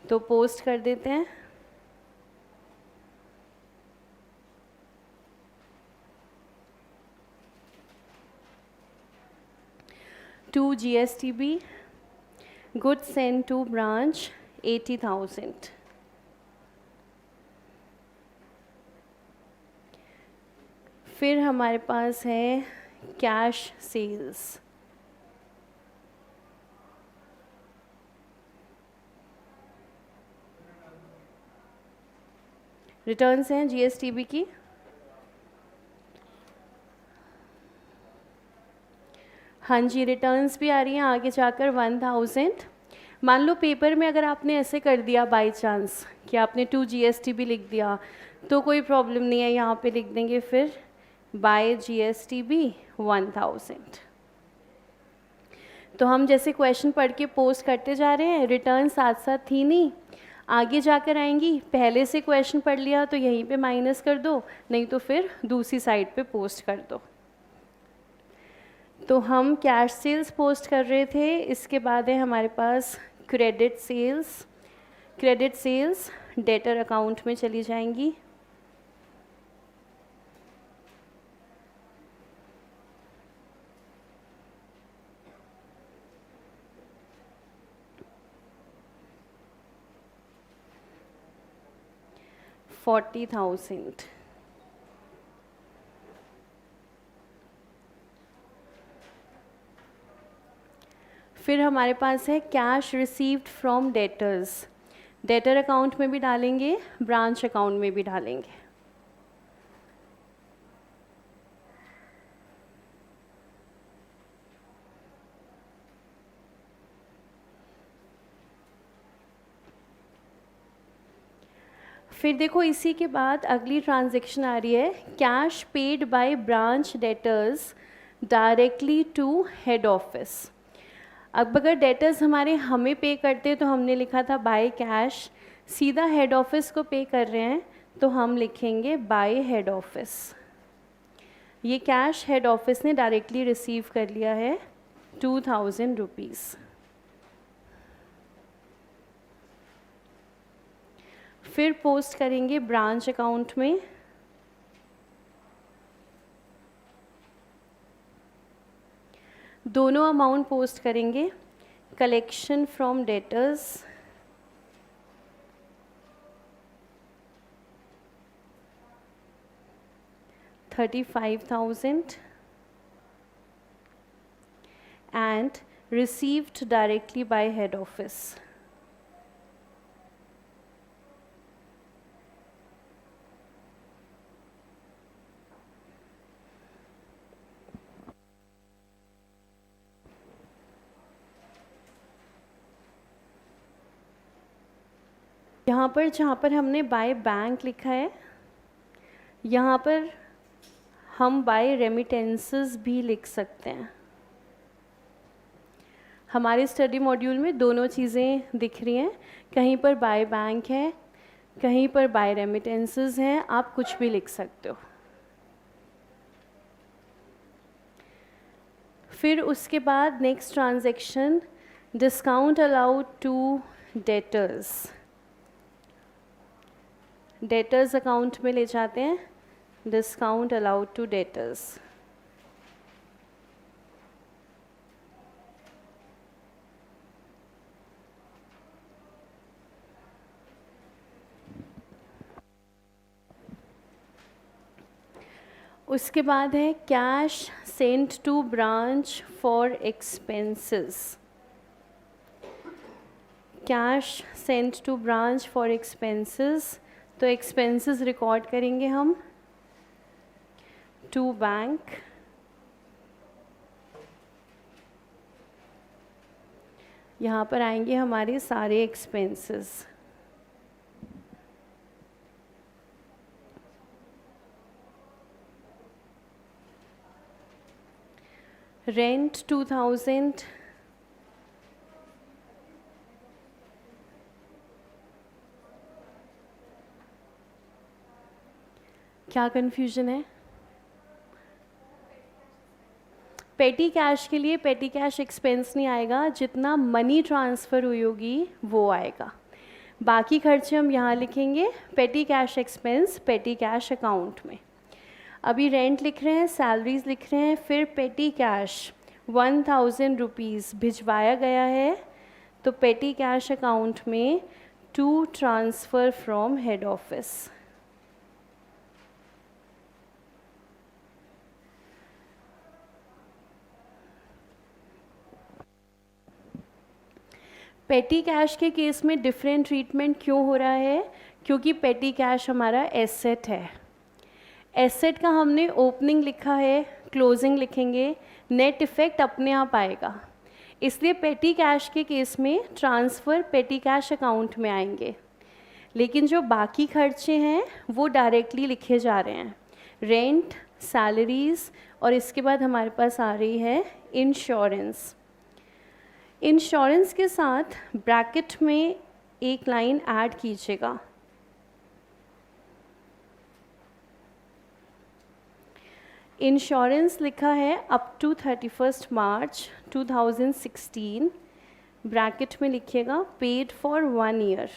तो पोस्ट कर देते हैं। To GSTB, goods sent to branch 80,000. फिर हमारे पास है कैश सेल्स, रिटर्न्स हैं GSTB की। हाँ जी, रिटर्न्स भी आ रही हैं आगे जाकर 1000। मान लो पेपर में अगर आपने ऐसे कर दिया बाय चांस कि आपने 2 GSTB लिख दिया, तो कोई प्रॉब्लम नहीं है, यहाँ पे लिख देंगे फिर बाय GSTB 1000। तो हम जैसे क्वेश्चन पढ़ के पोस्ट करते जा रहे हैं, रिटर्न साथ साथ थी नहीं, आगे जाकर आएंगी। पहले से क्वेश्चन पढ़ लिया तो यहीं पे माइनस कर दो, नहीं तो फिर दूसरी साइड पे पोस्ट कर दो। तो हम कैश सेल्स पोस्ट कर रहे थे, इसके बाद है हमारे पास credit sales. Credit sales debtor account में चली जाएंगी। $40,000। फिर हमारे पास है cash received from debtors, debtor account में भी डालेंगे, ब्रांच अकाउंट में भी डालेंगे। फिर देखो इसी के बाद अगली ट्रांजैक्शन आ रही है cash paid by branch debtors directly to head office. अब अगर डेटर्स हमारे हमें पे करते तो हमने लिखा था बाय कैश, सीधा हेड ऑफिस को पे कर रहे हैं तो हम लिखेंगे बाय हेड ऑफिस। ये कैश हेड ऑफिस ने डायरेक्टली रिसीव कर लिया है 2000 रुपीज़। फिर पोस्ट करेंगे ब्रांच अकाउंट में। दोनों अमाउंट पोस्ट करेंगे। Collection from debtors $35,000 and received directly by head office. यहाँ पर जहाँ पर हमने बाय बैंक लिखा है, यहाँ पर हम बाय रेमिटेंसेस भी लिख सकते हैं। हमारे स्टडी मॉड्यूल में दोनों चीज़ें दिख रही हैं, कहीं पर बाय बैंक है, कहीं पर बाय रेमिटेंसेस हैं, आप कुछ भी लिख सकते हो। फिर उसके बाद next transaction discount allowed to debtors, debtors account में ले जाते हैं, डिस्काउंट अलाउड टू डेटर्स। उसके बाद है cash sent to branch for expenses, cash sent to branch for expenses, तो एक्सपेंसेस रिकॉर्ड करेंगे हम टू बैंक, यहाँ पर आएंगे हमारे सारे एक्सपेंसेस। रेंट 2000, क्या कन्फ्यूजन है? पेटी कैश के लिए पेटी कैश एक्सपेंस नहीं आएगा, जितना मनी ट्रांसफ़र हुई होगी वो आएगा। बाकी खर्चे हम यहाँ लिखेंगे पेटी कैश एक्सपेंस पेटी कैश अकाउंट में। अभी रेंट लिख रहे हैं, सैलरीज लिख रहे हैं, फिर पेटी कैश 1000 रुपीज़ भिजवाया गया है, तो पेटी कैश अकाउंट में to transfer from head office. Petty cash के केस में डिफरेंट ट्रीटमेंट क्यों हो रहा है? क्योंकि पेटी कैश हमारा एसेट है। एसेट का हमने ओपनिंग लिखा है, क्लोजिंग लिखेंगे, नेट इफ़ेक्ट अपने आप आएगा, इसलिए पेटी कैश के केस में ट्रांसफ़र पेटी कैश अकाउंट में आएंगे। लेकिन जो बाकी खर्चे हैं वो डायरेक्टली लिखे जा रहे हैं, रेंट, सैलरीज़, और इसके बाद हमारे पास आ रही है इंश्योरेंस। इंश्योरेंस के साथ ब्रैकेट में एक लाइन ऐड कीजिएगा, इंश्योरेंस लिखा है अप टू 31 मार्च 2016, ब्रैकेट में लिखिएगा पेड फॉर 1 ईयर।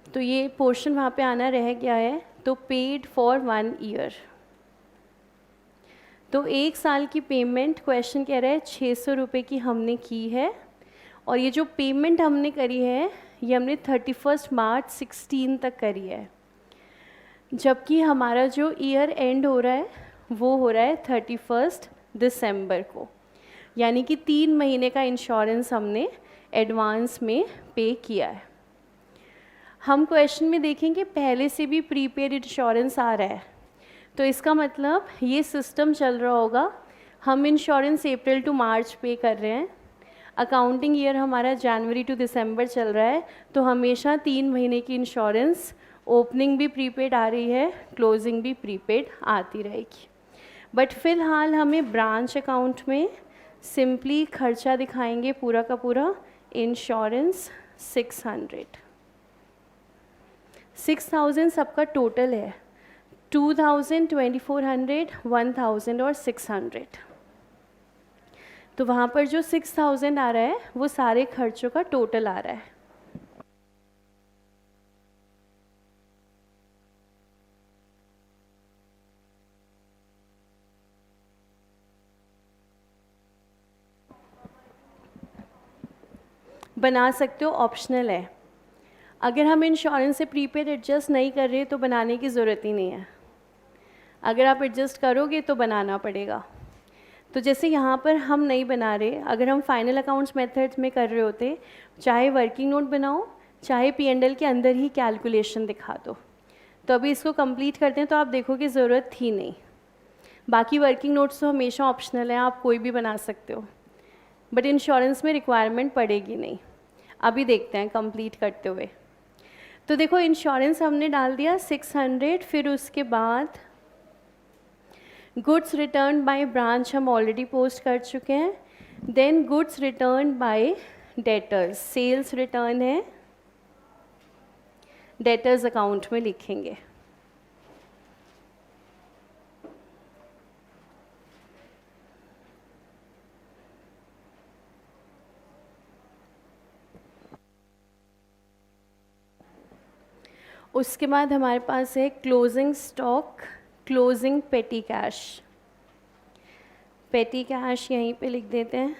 तो ये पोर्शन वहाँ पे आना रह गया है, तो पेड फॉर 1 ईयर। तो 1 साल की पेमेंट क्वेश्चन कह रहा है 600 रुपये की हमने की है, और ये जो पेमेंट हमने करी है ये हमने 31 मार्च 16 तक करी है, जबकि हमारा जो ईयर एंड हो रहा है वो हो रहा है 31 दिसंबर को, यानी कि 3 महीने का इंश्योरेंस हमने एडवांस में पे किया है। हम क्वेश्चन में देखेंगे पहले से भी प्रीपेड इंश्योरेंस आ रहा है, तो इसका मतलब ये सिस्टम चल रहा होगा, हम इंश्योरेंस अप्रैल टू मार्च पे कर रहे हैं, अकाउंटिंग ईयर हमारा जनवरी टू दिसंबर चल रहा है, तो हमेशा 3 महीने की इंश्योरेंस ओपनिंग भी प्रीपेड आ रही है, क्लोजिंग भी प्रीपेड आती रहेगी। बट फ़िलहाल हमें ब्रांच अकाउंट में सिंपली खर्चा दिखाएंगे पूरा का पूरा, इंश्योरेंस 6000 सबका टोटल है, 2000, 2400, 1000 और 600। तो वहाँ पर जो 6000 आ रहा है वो सारे खर्चों का टोटल आ रहा है। बना सकते हो, ऑप्शनल है। अगर हम इंश्योरेंस से प्रीपेड एडजस्ट नहीं कर रहे तो बनाने की ज़रूरत ही नहीं है, अगर आप एडजस्ट करोगे तो बनाना पड़ेगा। तो जैसे यहाँ पर हम नहीं बना रहे, अगर हम फाइनल अकाउंट्स मेथड में कर रहे होते, चाहे वर्किंग नोट बनाओ चाहे P&L के अंदर ही कैलकुलेशन दिखा दो, तो अभी इसको कंप्लीट करते हैं तो आप देखोगे ज़रूरत थी नहीं। बाकी वर्किंग नोट्स तो हमेशा ऑप्शनल है, आप कोई भी बना सकते हो, बट इंश्योरेंस में रिक्वायरमेंट पड़ेगी नहीं। अभी देखते हैं कंप्लीट करते हुए। तो देखो इंश्योरेंस हमने डाल दिया 600, फिर उसके बाद गुड्स रिटर्न बाय ब्रांच हम ऑलरेडी पोस्ट कर चुके हैं, then goods return by debtors, sales return है, डेटर्स अकाउंट में लिखेंगे। उसके बाद हमारे पास है closing stock, closing petty cash. Petty cash यहीं पे लिख देते हैं,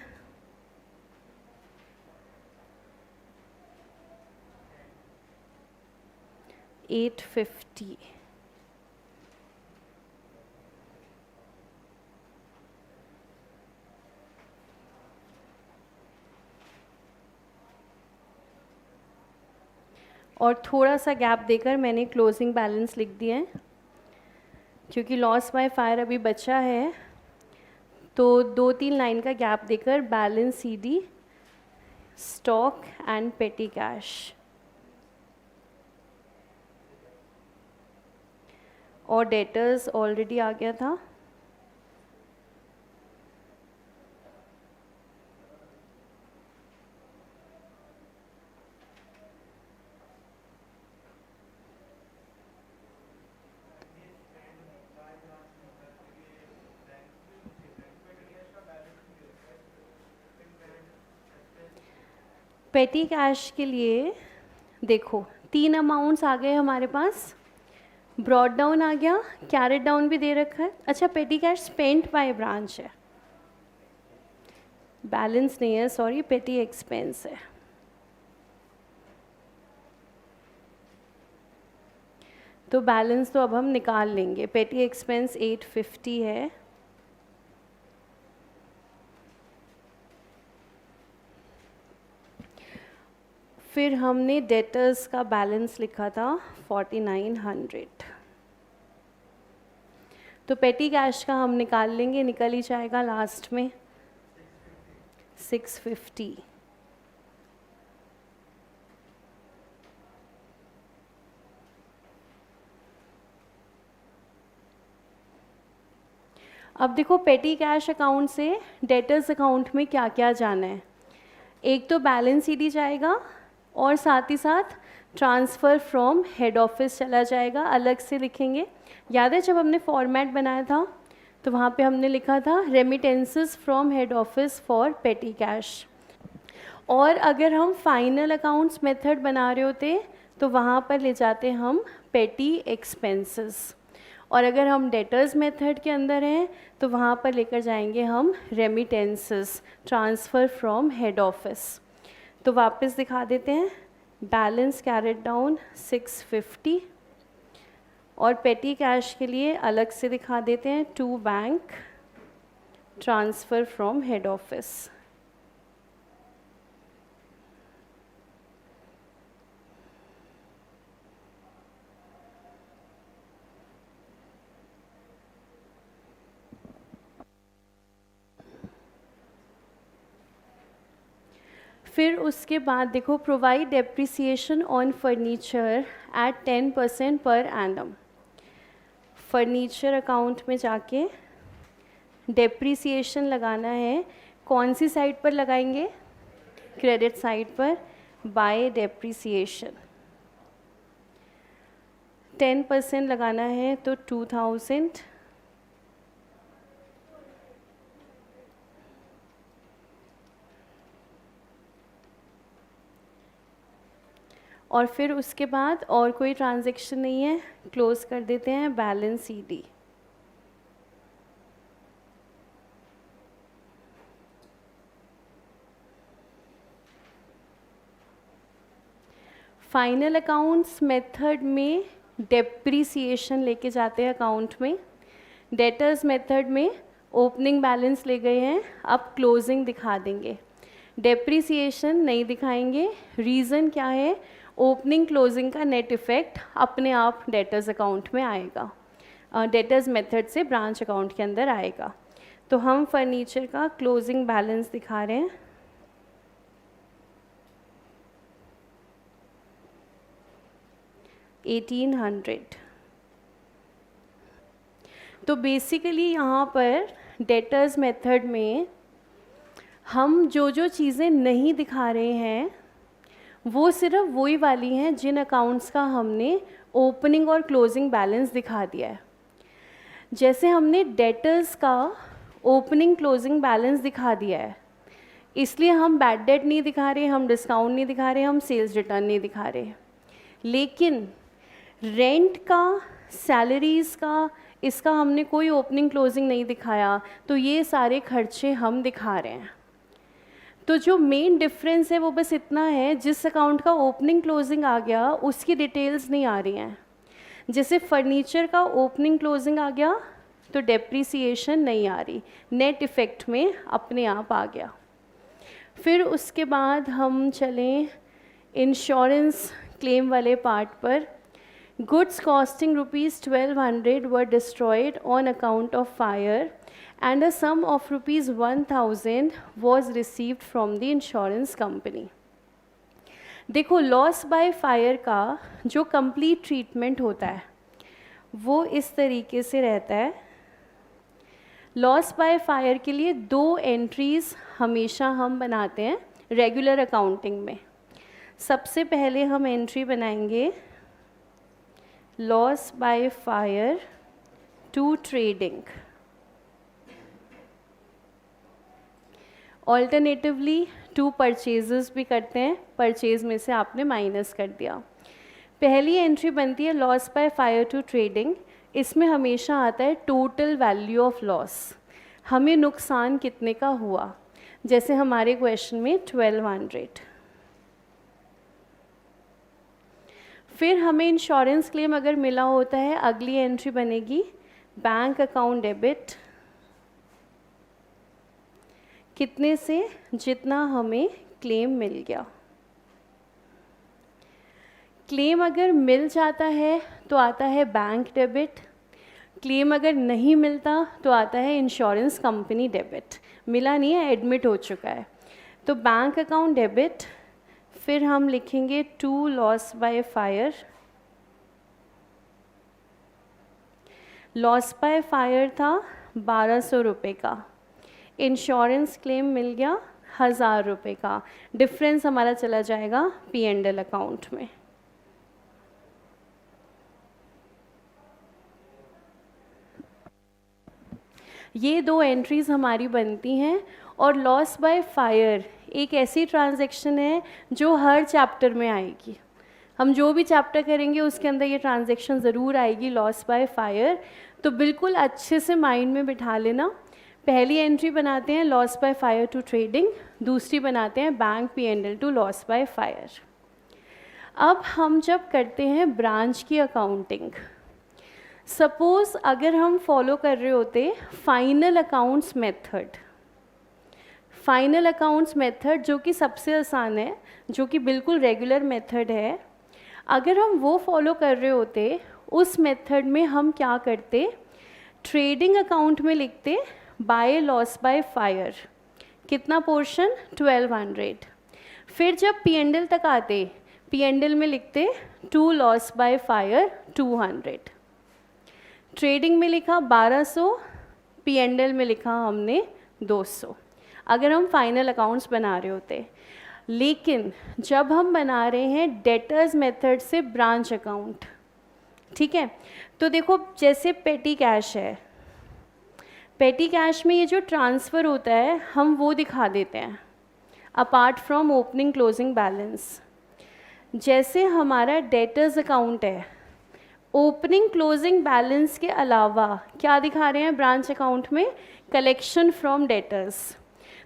$850। और थोड़ा सा गैप देकर मैंने क्लोजिंग बैलेंस लिख दिया है, क्योंकि लॉस बाय फायर अभी बचा है, तो 2-3 लाइन का गैप देकर बैलेंस CD, स्टॉक एंड पेटी कैश। और डेटर्स ऑलरेडी आ गया था। पेटी कैश के लिए देखो 3 अमाउंट्स आ गए हमारे पास। ब्रॉड डाउन आ गया, कैरेट डाउन भी दे रखा है। अच्छा, पेटी कैश स्पेंट बाय ब्रांच है, बैलेंस नहीं है, सॉरी, पेटी एक्सपेंस है। तो बैलेंस तो अब हम निकाल लेंगे। पेटी एक्सपेंस 850 है, फिर हमने डेटर्स का बैलेंस लिखा था 4900। तो पेटी कैश का हम निकाल लेंगे, निकल ही जाएगा लास्ट में 650। अब देखो पेटी कैश अकाउंट से डेटर्स अकाउंट में क्या क्या जाना है। एक तो बैलेंस CD जाएगा और साथ ही साथ ट्रांसफ़र फ्रॉम हेड ऑफिस चला जाएगा, अलग से लिखेंगे। याद है जब हमने फॉर्मेट बनाया था तो वहाँ पे हमने लिखा था remittances from head office for पेटी कैश। और अगर हम फाइनल अकाउंट्स मेथड बना रहे होते तो वहाँ पर ले जाते हम पेटी एक्सपेंसेस, और अगर हम डेटर्स मेथड के अंदर हैं तो वहाँ पर लेकर जाएंगे हम remittances, transfer from head office. तो वापस दिखा देते हैं, बैलेंस कैरेट डाउन 650, और पेटी कैश के लिए अलग से दिखा देते हैं to bank, transfer from head office. फिर उसके बाद देखो provide depreciation on furniture at 10% per annum. Furniture account में जाके डेप्रिसिएशन लगाना है। कौन सी साइड पर लगाएंगे? क्रेडिट साइड पर, बाय डेप्रिसिएशन 10% लगाना है तो 2000। और फिर उसके बाद और कोई ट्रांजैक्शन नहीं है, क्लोज कर देते हैं balance CD। Final accounts method में डेप्रिसिएशन लेके जाते हैं अकाउंट में। डेटर्स मेथड में ओपनिंग बैलेंस ले गए हैं, अब क्लोजिंग दिखा देंगे, डेप्रिसिएशन नहीं दिखाएंगे। रीज़न क्या है? ओपनिंग क्लोजिंग का नेट इफ़ेक्ट अपने आप डेटर्स अकाउंट में आएगा, डेटर्स मेथड से ब्रांच अकाउंट के अंदर आएगा। तो हम फर्नीचर का क्लोजिंग बैलेंस दिखा रहे हैं, $1800। तो बेसिकली यहाँ पर डेटर्स मेथड में हम जो जो चीज़ें नहीं दिखा रहे हैं वो सिर्फ वही वाली हैं जिन अकाउंट्स का हमने ओपनिंग और क्लोजिंग बैलेंस दिखा दिया है। जैसे हमने डेटर्स का ओपनिंग क्लोजिंग बैलेंस दिखा दिया है, इसलिए हम बैड डेट नहीं दिखा रहे, हम डिस्काउंट नहीं दिखा रहे, हम सेल्स रिटर्न नहीं दिखा रहे। लेकिन रेंट का, सैलरीज़ का, इसका हमने कोई ओपनिंग क्लोजिंग नहीं दिखाया, तो ये सारे खर्चे हम दिखा रहे हैं। तो जो मेन डिफरेंस है वो बस इतना है, जिस अकाउंट का ओपनिंग क्लोजिंग आ गया उसकी डिटेल्स नहीं आ रही हैं। जैसे फर्नीचर का ओपनिंग क्लोजिंग आ गया तो डेप्रिसिएशन नहीं आ रही, नेट इफ़ेक्ट में अपने आप आ गया। फिर उसके बाद हम चलें इंश्योरेंस क्लेम वाले पार्ट पर, goods costing ₹1200 were destroyed on account of fire and a sum of ₹1000 was received from the insurance company. देखो, लॉस बाय फायर का जो कंप्लीट ट्रीटमेंट होता है वो इस तरीके से रहता है। लॉस बाय फायर के लिए 2 एंट्रीज़ हमेशा हम बनाते हैं रेगुलर अकाउंटिंग में। सबसे पहले हम एंट्री बनाएंगे loss by fire to trading. Alternatively 2 purchases भी करते हैं, परचेज में से आपने माइनस कर दिया। पहली एंट्री बनती है loss by fire to trading. इसमें हमेशा आता है टोटल वैल्यू ऑफ लॉस, हमें नुकसान कितने का हुआ, जैसे हमारे क्वेश्चन में 1200। फिर हमें इंश्योरेंस क्लेम अगर मिला होता है, अगली एंट्री बनेगी बैंक अकाउंट डेबिट, कितने से, जितना हमें क्लेम मिल गया। क्लेम अगर मिल जाता है तो आता है बैंक डेबिट, क्लेम अगर नहीं मिलता तो आता है इंश्योरेंस कंपनी डेबिट। मिला नहीं है, एडमिट हो चुका है, तो बैंक अकाउंट डेबिट। फिर हम लिखेंगे to loss by fire. Loss by fire था 1200 रुपये का, इंश्योरेंस क्लेम मिल गया 1000 रुपये का, डिफरेंस हमारा चला जाएगा P&L अकाउंट में। ये 2 एंट्रीज़ हमारी बनती हैं। और लॉस बाय फायर एक ऐसी ट्रांजैक्शन है जो हर चैप्टर में आएगी। हम जो भी चैप्टर करेंगे उसके अंदर ये ट्रांजैक्शन ज़रूर आएगी, लॉस बाय फायर। तो बिल्कुल अच्छे से माइंड में बिठा लेना। पहली एंट्री बनाते हैं loss by fire to trading, दूसरी बनाते हैं bank P&L to loss by fire. अब हम जब करते हैं ब्रांच की अकाउंटिंग, सपोज़ अगर हम फॉलो कर रहे होते final accounts method, final accounts method जो कि सबसे आसान है, जो कि बिल्कुल रेगुलर मेथड है, अगर हम वो फॉलो कर रहे होते, उस मेथड में हम क्या करते, ट्रेडिंग अकाउंट में लिखते बाय लॉस बाय फायर, कितना पोर्शन 1200। फिर जब P&L तक आते, P&L में लिखते to loss by fire 200। Trading में लिखा 1200, P&L में लिखा हमने 200, अगर हम फाइनल अकाउंट्स बना रहे होते। लेकिन जब हम बना रहे हैं डेटर्स मेथड से ब्रांच अकाउंट, ठीक है, तो देखो जैसे पेटी कैश है, पेटी कैश में ये जो ट्रांसफ़र होता है हम वो दिखा देते हैं apart from opening closing balance. जैसे हमारा डेटर्स अकाउंट है, ओपनिंग क्लोजिंग बैलेंस के अलावा क्या दिखा रहे हैं ब्रांच अकाउंट में, कलेक्शन फ्रॉम डेटर्स।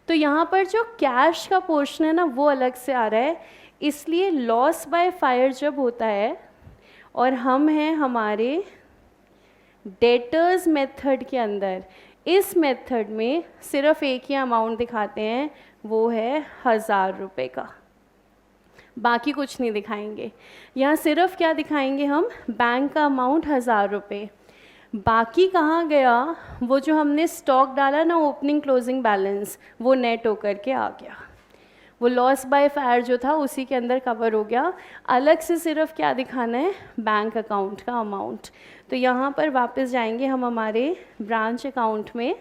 तो यहाँ पर जो कैश का पोर्शन है ना वो अलग से आ रहा है। इसलिए लॉस बाय फायर जब होता है और हम हैं हमारे डेटर्स मेथड के अंदर, इस मेथड में सिर्फ एक ही अमाउंट दिखाते हैं, वो है 1000 रुपये का, बाकी कुछ नहीं दिखाएंगे। यहाँ सिर्फ क्या दिखाएंगे हम, बैंक का अमाउंट 1000 रुपये। बाकी कहाँ गया, वो जो हमने स्टॉक डाला ना ओपनिंग क्लोजिंग बैलेंस, वो नेट होकर के आ गया, वो लॉस बाय फायर जो था उसी के अंदर कवर हो गया। अलग से सिर्फ क्या दिखाना है, बैंक अकाउंट का अमाउंट। तो यहाँ पर वापस जाएंगे हम हमारे ब्रांच अकाउंट में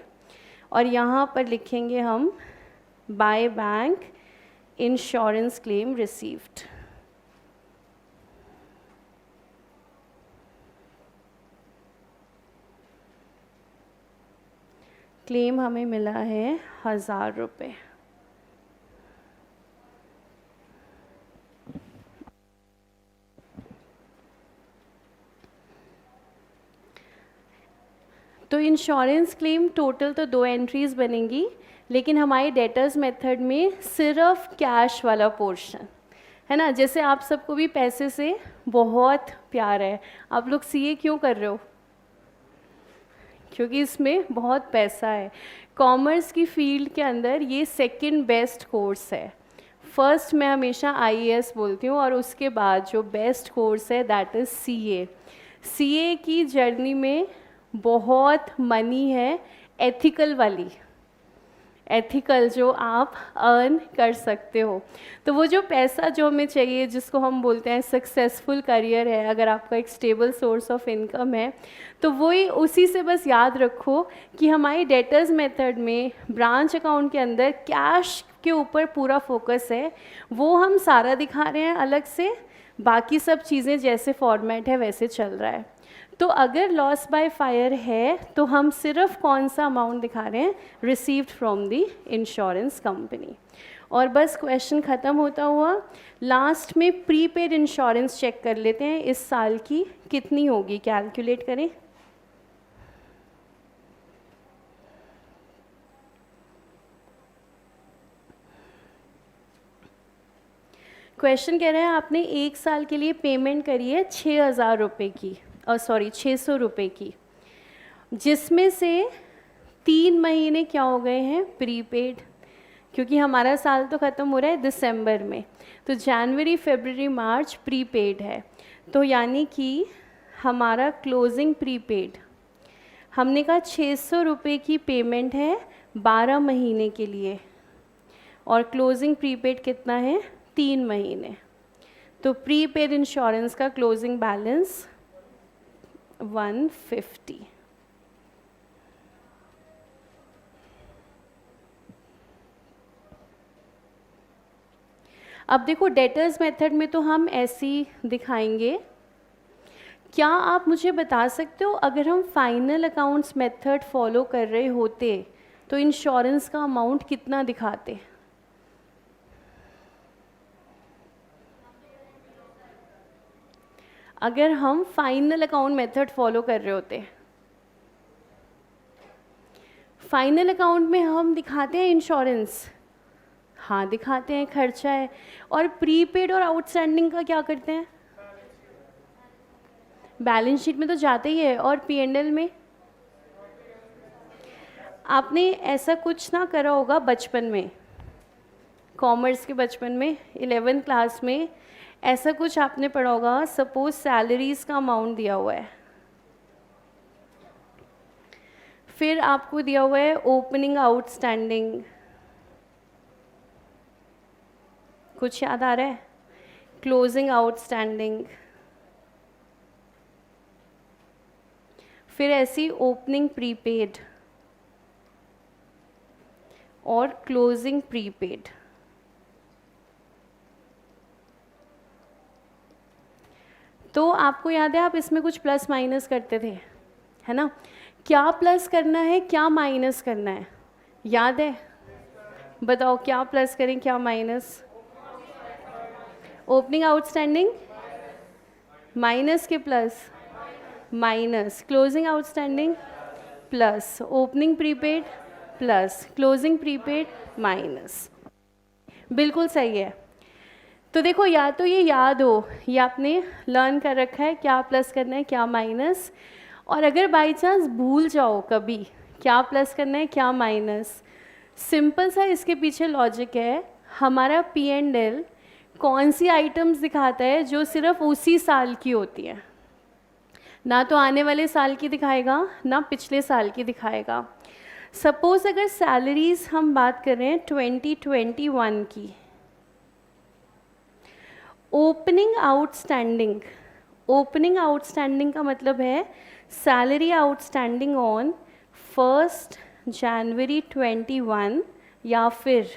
और यहाँ पर लिखेंगे हम by bank insurance claim received. Claim हमें मिला है 1000 रुपये। तो इंश्योरेंस क्लेम टोटल तो 2 एंट्रीज़ बनेंगी, लेकिन हमारे डेटर्स मेथड में सिर्फ कैश वाला पोर्शन है ना। जैसे आप सबको भी पैसे से बहुत प्यार है, आप लोग सीए क्यों कर रहे हो, क्योंकि इसमें बहुत पैसा है। कॉमर्स की फील्ड के अंदर ये सेकंड बेस्ट कोर्स है। फर्स्ट मैं हमेशा आईएएस बोलती हूँ, और उसके बाद जो बेस्ट कोर्स है दैट इज़ सीए। सीए की जर्नी में बहुत मनी है, एथिकल वाली, एथिकल जो आप अर्न कर सकते हो। तो वो जो पैसा जो हमें चाहिए, जिसको हम बोलते हैं सक्सेसफुल करियर है, अगर आपका एक स्टेबल सोर्स ऑफ इनकम है, तो वही उसी से बस याद रखो कि हमारी डेटर्स मेथड में ब्रांच अकाउंट के अंदर कैश के ऊपर पूरा फोकस है। वो हम सारा दिखा रहे हैं अलग से, बाकी सब चीज़ें जैसे फॉर्मेट है वैसे चल रहा है। तो अगर लॉस बाय फायर है तो हम सिर्फ कौन सा अमाउंट दिखा रहे हैं, received from the insurance company. और बस क्वेश्चन ख़त्म होता हुआ लास्ट में प्रीपेड इंश्योरेंस चेक कर लेते हैं, इस साल की कितनी होगी, कैलकुलेट करें। क्वेश्चन कह रहा है आपने एक साल के लिए पेमेंट करी है 6,000 रुपये की, सॉरी 600 रुपये की, जिसमें से 3 महीने क्या हो गए हैं, प्रीपेड, क्योंकि हमारा साल तो ख़त्म हो रहा है दिसंबर में, तो जनवरी फरवरी मार्च प्रीपेड है। तो यानी कि हमारा क्लोजिंग प्रीपेड, हमने कहा 600 रुपये की पेमेंट है 12 महीने के लिए, और क्लोजिंग प्रीपेड कितना है, 3 महीने। तो प्रीपेड इंश्योरेंस का क्लोजिंग बैलेंस 150। अब देखो डेटर्स मेथड में तो हम ऐसी दिखाएंगे। क्या आप मुझे बता सकते हो अगर हम फाइनल अकाउंट्स मेथड फॉलो कर रहे होते तो इंश्योरेंस का अमाउंट कितना दिखाते? अगर हम फाइनल अकाउंट मेथड फॉलो कर रहे होते, फाइनल अकाउंट में हम दिखाते हैं इंश्योरेंस, हाँ दिखाते हैं, खर्चा है। और प्रीपेड और आउटस्टैंडिंग का क्या करते हैं, बैलेंस शीट में तो जाते ही है। और पी&एल में आपने ऐसा कुछ ना करा होगा बचपन में, कॉमर्स के बचपन में 11th क्लास में ऐसा कुछ आपने पढ़ा होगा। सपोज सैलरीज का अमाउंट दिया हुआ है, फिर आपको दिया हुआ है ओपनिंग आउटस्टैंडिंग, कुछ याद आ रहा है, क्लोजिंग आउटस्टैंडिंग, फिर ऐसी ओपनिंग प्रीपेड और क्लोजिंग प्रीपेड। तो आपको याद है आप इसमें कुछ प्लस माइनस करते थे, है ना? क्या प्लस करना है, क्या माइनस करना है, याद है? बताओ क्या प्लस करें, क्या माइनस? ओपनिंग आउटस्टैंडिंग माइनस के plus, minus closing outstanding plus opening prepaid plus closing prepaid minus. बिल्कुल सही है। तो देखो या तो ये याद हो, ये आपने लर्न कर रखा है क्या प्लस करना है क्या माइनस। और अगर बाई चांस भूल जाओ कभी क्या प्लस करना है क्या माइनस, सिंपल सा इसके पीछे लॉजिक है। हमारा P&L कौन सी आइटम्स दिखाता है जो सिर्फ उसी साल की होती है, ना तो आने वाले साल की दिखाएगा ना पिछले साल की दिखाएगा। सपोज अगर सैलरीज हम बात कर रहे हैं 2021 की, ओपनिंग आउटस्टैंडिंग, ओपनिंग आउटस्टैंडिंग का मतलब है सैलरी आउटस्टैंडिंग ऑन 1 जनवरी 21 या फिर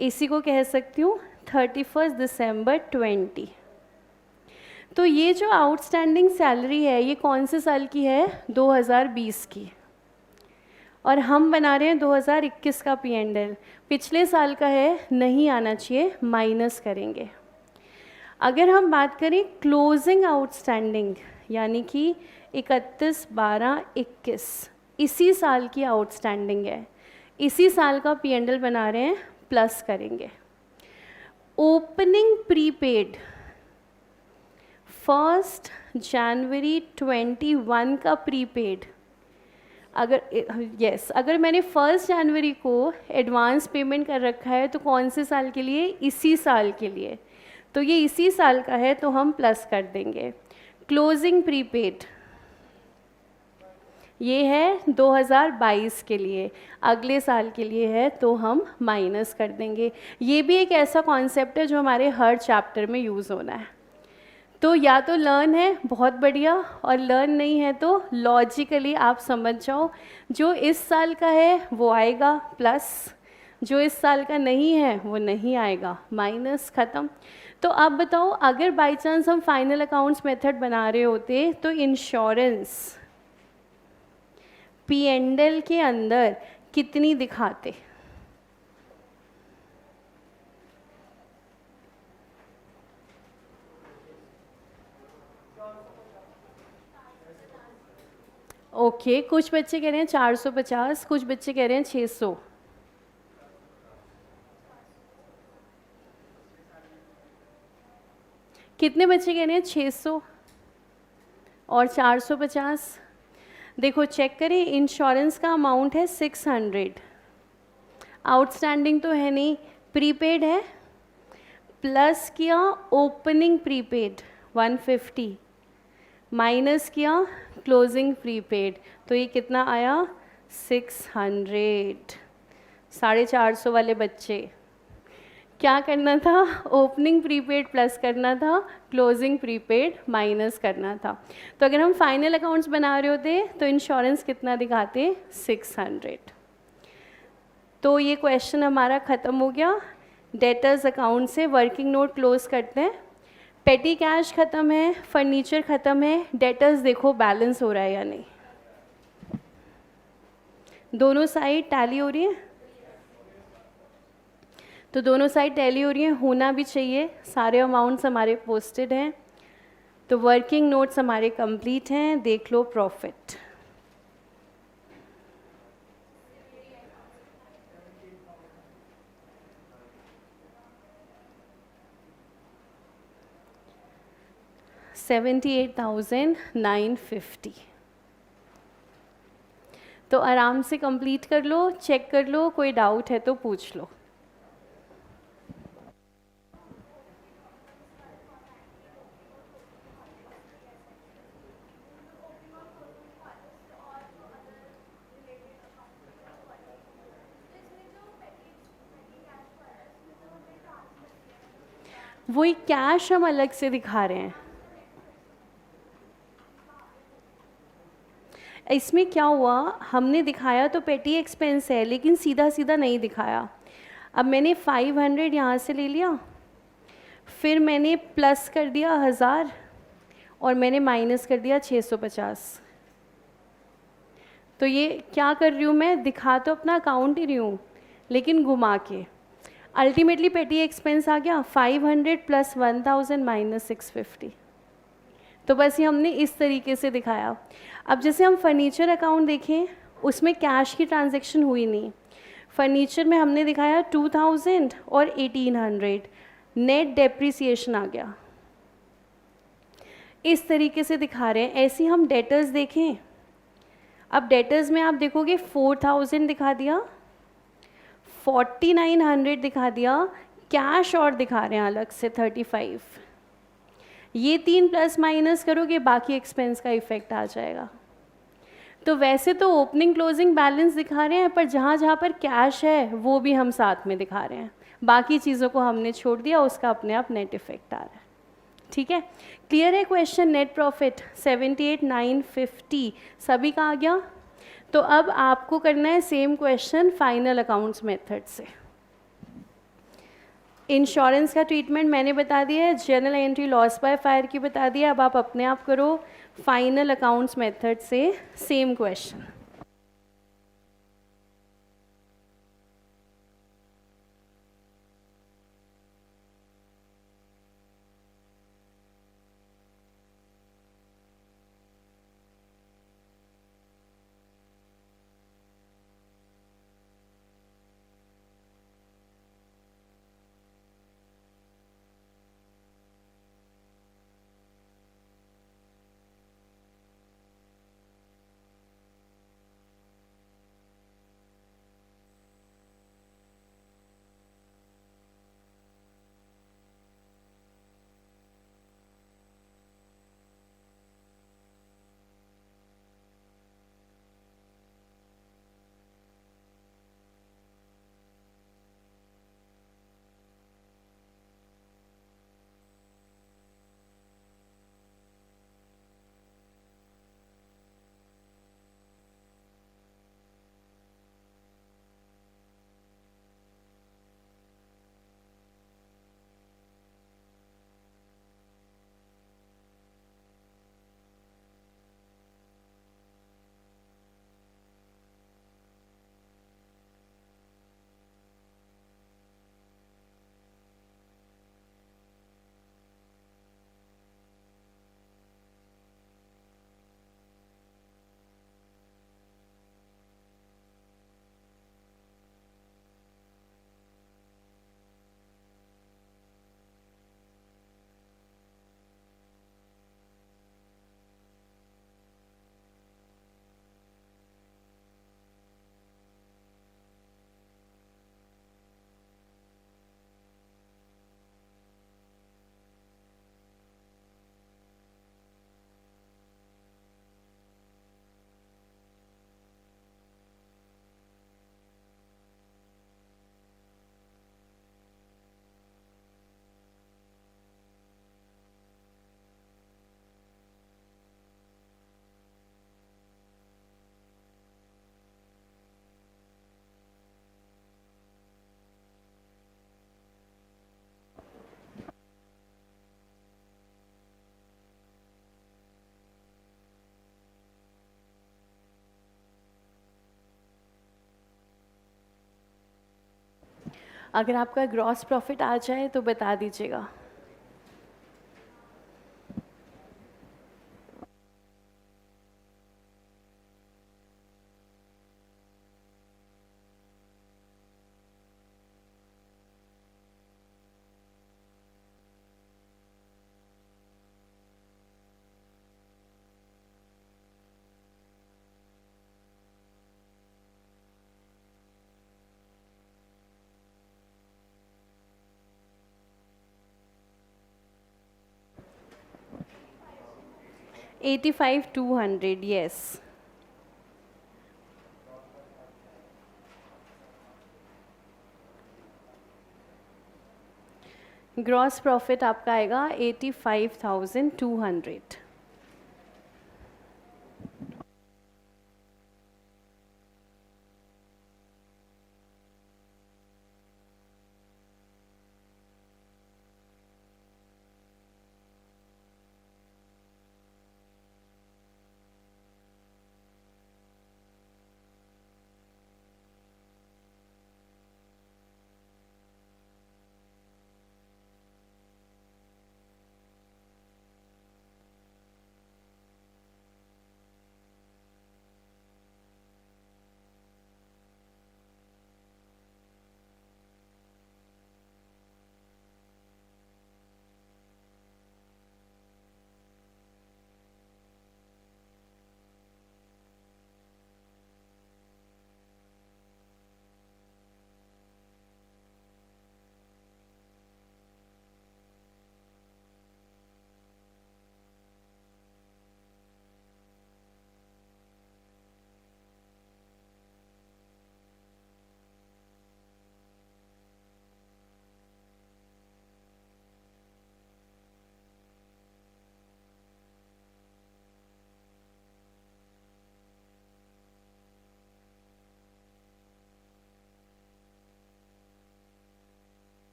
इसी को कह सकती हूँ 31 दिसंबर 20। तो ये जो आउटस्टैंडिंग सैलरी है ये कौन से साल की है, 2020 की, और हम बना रहे हैं 2021 का P&L, पिछले साल का है, नहीं आना चाहिए, माइनस करेंगे। अगर हम बात करें क्लोजिंग आउटस्टैंडिंग यानी कि 31/12/21, इसी साल की आउटस्टैंडिंग है, इसी साल का P&L बना रहे हैं, प्लस करेंगे। ओपनिंग प्रीपेड 1 जनवरी 21 का प्रीपेड, अगर मैंने 1 जनवरी को एडवांस पेमेंट कर रखा है तो कौन से साल के लिए? इसी साल के लिए। तो ये इसी साल का है तो हम प्लस कर देंगे। क्लोजिंग प्रीपेड ये है 2022 के लिए, अगले साल के लिए है तो हम माइनस कर देंगे। ये भी एक ऐसा कॉन्सेप्ट है जो हमारे हर चैप्टर में यूज़ होना है। तो या तो लर्न है बहुत बढ़िया, और लर्न नहीं है तो लॉजिकली आप समझ जाओ जो इस साल का है वो आएगा प्लस, जो इस साल का नहीं है वो नहीं आएगा माइनस, ख़त्म। तो आप बताओ अगर बाई चांस हम फाइनल अकाउंट्स मेथड बना रहे होते तो इंश्योरेंस P&L के अंदर कितनी दिखाते? ओके, कुछ बच्चे कह रहे हैं 450, कुछ बच्चे कह रहे हैं 600। कितने बच्चे कह रहे हैं 600 और 450? देखो चेक करें, इंश्योरेंस का अमाउंट है 600, आउटस्टैंडिंग तो है नहीं, प्रीपेड है, प्लस किया ओपनिंग प्रीपेड 150, माइनस किया क्लोजिंग प्रीपेड, तो ये कितना आया? 600। 450 वाले बच्चे क्या करना था? ओपनिंग प्रीपेड प्लस करना था, क्लोजिंग प्रीपेड माइनस करना था। तो अगर हम फाइनल अकाउंट्स बना रहे होते तो इंश्योरेंस कितना दिखाते? 600। तो ये क्वेश्चन हमारा ख़त्म हो गया। डेटर्स अकाउंट से वर्किंग नोट क्लोज करते हैं। पेटी कैश ख़त्म है, फर्नीचर ख़त्म है, डेटर्स देखो बैलेंस हो रहा है या नहीं, दोनों साइड टैली हो रही है? तो दोनों साइड टैली हो रही है, होना भी चाहिए। सारे अमाउंट्स हमारे पोस्टेड हैं, तो वर्किंग नोट्स हमारे कंप्लीट हैं। देख लो प्रॉफिट। $78,950। तो आराम से कंप्लीट कर लो, चेक कर लो, कोई डाउट है तो पूछ लो। वही कैश हम अलग से दिखा रहे हैं। इसमें क्या हुआ, हमने दिखाया तो पेटी एक्सपेंस है लेकिन सीधा सीधा नहीं दिखाया। अब मैंने 500 यहाँ से ले लिया, फिर मैंने प्लस कर दिया 1000 और मैंने माइनस कर दिया 650। तो ये क्या कर रही हूँ मैं? दिखा तो अपना अकाउंट ही रही हूँ लेकिन घुमा के। अल्टीमेटली पेटी एक्सपेंस आ गया 500 प्लस 1000 माइनस 650। तो बस ये हमने इस तरीके से दिखाया। अब जैसे हम फर्नीचर अकाउंट देखें, उसमें कैश की ट्रांजैक्शन हुई नहीं। फर्नीचर में हमने दिखाया 2000 और 1800, नेट डेप्रिसिएशन आ गया। इस तरीके से दिखा रहे हैं। ऐसे हम डेटर्स देखें, अब डेटर्स में आप देखोगे 4000 दिखा दिया, 4900 दिखा दिया, कैश और दिखा रहे हैं अलग से 35। ये 3 प्लस माइनस करोगे बाकी एक्सपेंस का इफेक्ट आ जाएगा। तो वैसे तो ओपनिंग क्लोजिंग बैलेंस दिखा रहे हैं, पर जहाँ जहाँ पर कैश है वो भी हम साथ में दिखा रहे हैं, बाकी चीज़ों को हमने छोड़ दिया, उसका अपने आप नेट इफेक्ट आ रहा है। ठीक है, क्लियर है क्वेश्चन? नेट प्रॉफिट 78,950 सभी का आ गया। तो अब आपको करना है same question final accounts method से। इंश्योरेंस का ट्रीटमेंट मैंने बता दिया है, journal entry loss by fire की बता दिया। अब आप अपने आप करो फाइनल अकाउंट्स मेथड से सेम क्वेश्चन। अगर आपका ग्रॉस प्रॉफिट आ जाए तो बता दीजिएगा। $85,200, यस। ग्रॉस प्रॉफिट आपका आएगा 85,200।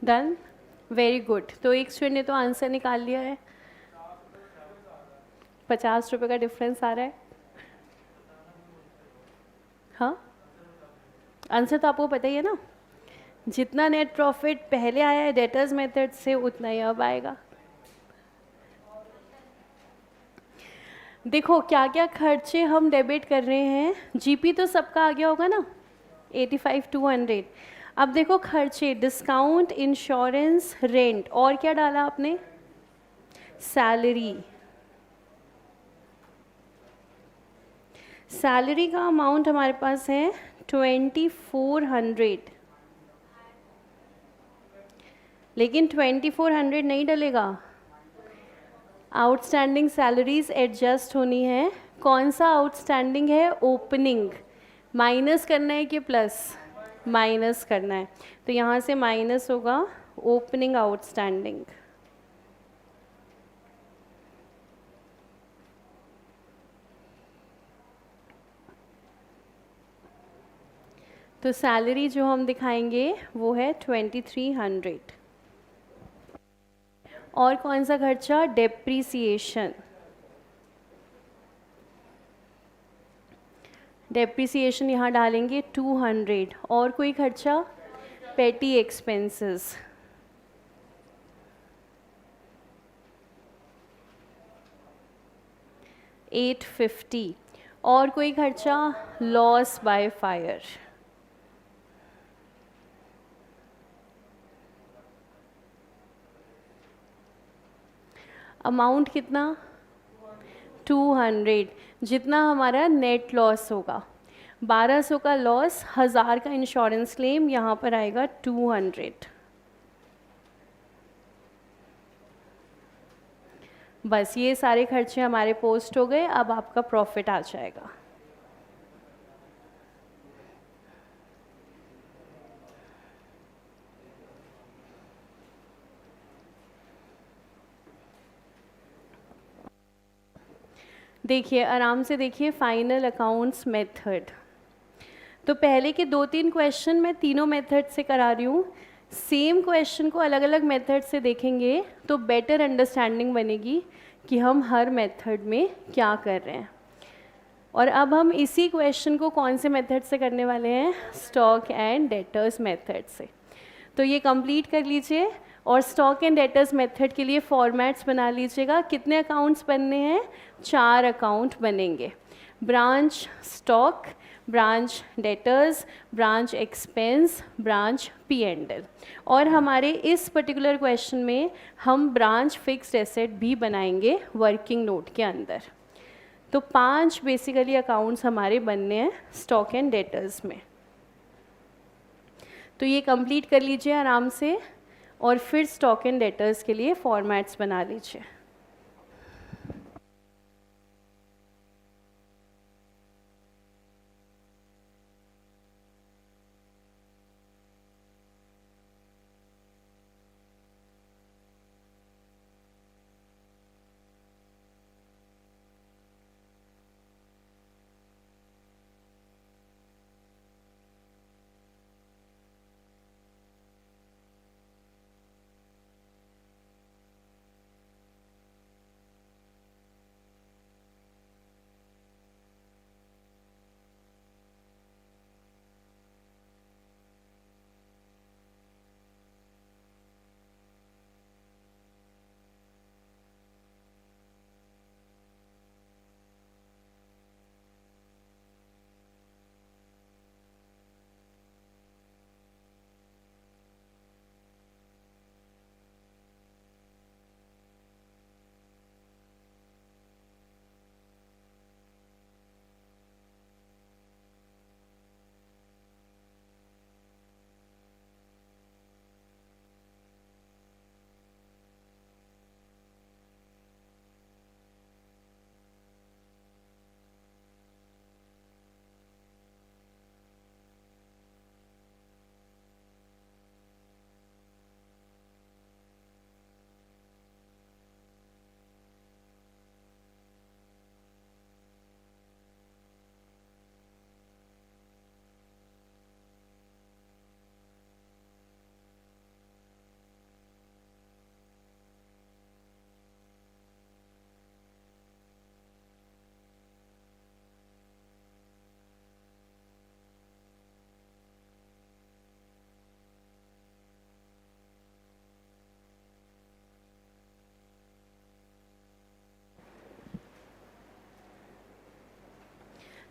Done, very good. तो एक स्टूडेंट ने तो आंसर निकाल लिया है। 50 रुपये का डिफरेंस आ रहा है। हाँ, आंसर तो आपको पता ही है ना। जितना नेट प्रॉफिट पहले आया है डेटर्स मेथड से, उतना ही अब आएगा। देखो क्या क्या खर्चे हम डेबिट कर रहे हैं। जीपी तो सबका आ गया होगा ना, 85,200। अब देखो खर्चे, डिस्काउंट, इंश्योरेंस, रेंट, और क्या डाला आपने, सैलरी। सैलरी का अमाउंट हमारे पास है 2400, लेकिन 2400 नहीं डलेगा। आउटस्टैंडिंग सैलरीज एडजस्ट होनी है। कौन सा आउटस्टैंडिंग है, ओपनिंग। माइनस करना है कि प्लस, माइनस करना है। तो यहाँ से माइनस होगा ओपनिंग आउटस्टैंडिंग। तो सैलरी जो हम दिखाएंगे वो है 2300। और कौन सा खर्चा? डेप्रीसिएशन। डेप्रीसिएशन यहाँ डालेंगे 200। और कोई खर्चा? पेटी एक्सपेंसेस। 850। और कोई खर्चा? Loss by fire. अमाउंट कितना? 200। जितना हमारा नेट लॉस होगा, 1200 का लॉस, 1000 का इंश्योरेंस क्लेम, यहाँ पर आएगा 200। बस ये सारे खर्चे हमारे पोस्ट हो गए। अब आपका प्रॉफिट आ जाएगा। देखिए, आराम से देखिए, फाइनल अकाउंट्स मेथड। तो पहले के 2-3 क्वेश्चन मैं तीनों मेथड से करा रही हूँ। सेम क्वेश्चन को अलग अलग मेथड से देखेंगे तो बेटर अंडरस्टैंडिंग बनेगी कि हम हर मेथड में क्या कर रहे हैं। और अब हम इसी क्वेश्चन को कौन से मेथड से करने वाले हैं? स्टॉक एंड डेटर्स मेथड से। तो ये कंप्लीट कर लीजिए और स्टॉक एंड डेटर्स मेथड के लिए फॉर्मेट्स बना लीजिएगा। कितने अकाउंट्स बनने हैं? 4 अकाउंट बनेंगे। Branch stock, branch debtors, branch expense, branch P&L। और हमारे इस पर्टिकुलर क्वेश्चन में हम ब्रांच फिक्स्ड एसेट भी बनाएंगे वर्किंग नोट के अंदर। तो 5 बेसिकली अकाउंट्स हमारे बनने हैं स्टॉक एंड डेटर्स में। तो ये कंप्लीट कर लीजिए आराम से और फिर स्टॉक एंड डेटर्स के लिए फॉर्मेट्स बना लीजिए।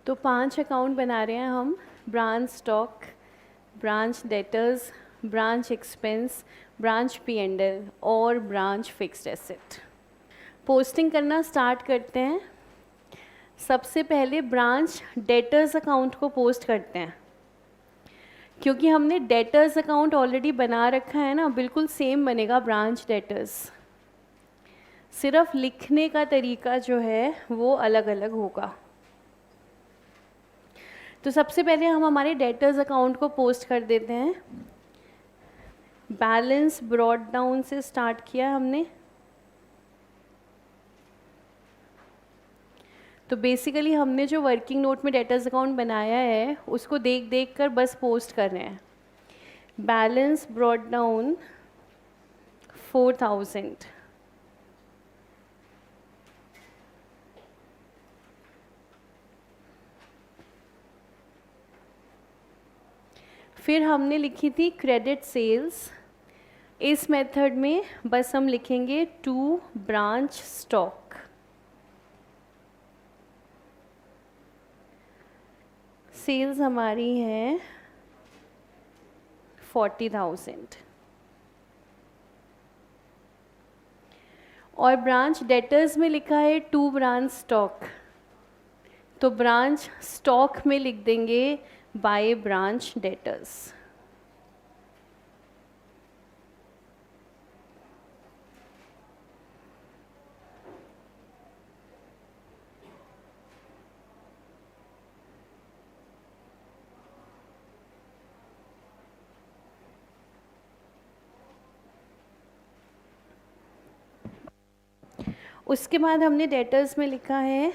तो 5 अकाउंट बना रहे हैं हम। Branch stock, branch debtors, branch expense, branch P&L और ब्रांच फिक्स्ड एसेट। पोस्टिंग करना स्टार्ट करते हैं। सबसे पहले ब्रांच डेटर्स अकाउंट को पोस्ट करते हैं, क्योंकि हमने डेटर्स अकाउंट ऑलरेडी बना रखा है ना, बिल्कुल सेम बनेगा ब्रांच डेटर्स। सिर्फ लिखने का तरीका जो है वो अलग अलग होगा। तो सबसे पहले हम हमारे डेटर्स अकाउंट को पोस्ट कर देते हैं। बैलेंस ब्रॉट डाउन से स्टार्ट किया हमने। तो बेसिकली हमने जो वर्किंग नोट में डेटर्स अकाउंट बनाया है उसको देख देख कर बस पोस्ट कर रहे हैं। Balance brought down 4000। फिर हमने लिखी थी क्रेडिट सेल्स। इस मेथड में बस हम लिखेंगे टू ब्रांच स्टॉक। सेल्स हमारी है 40,000 और ब्रांच डेटर्स में लिखा है टू ब्रांच स्टॉक, तो ब्रांच स्टॉक में लिख देंगे बाय ब्रांच डेटर्स। उसके बाद हमने डेटर्स में लिखा है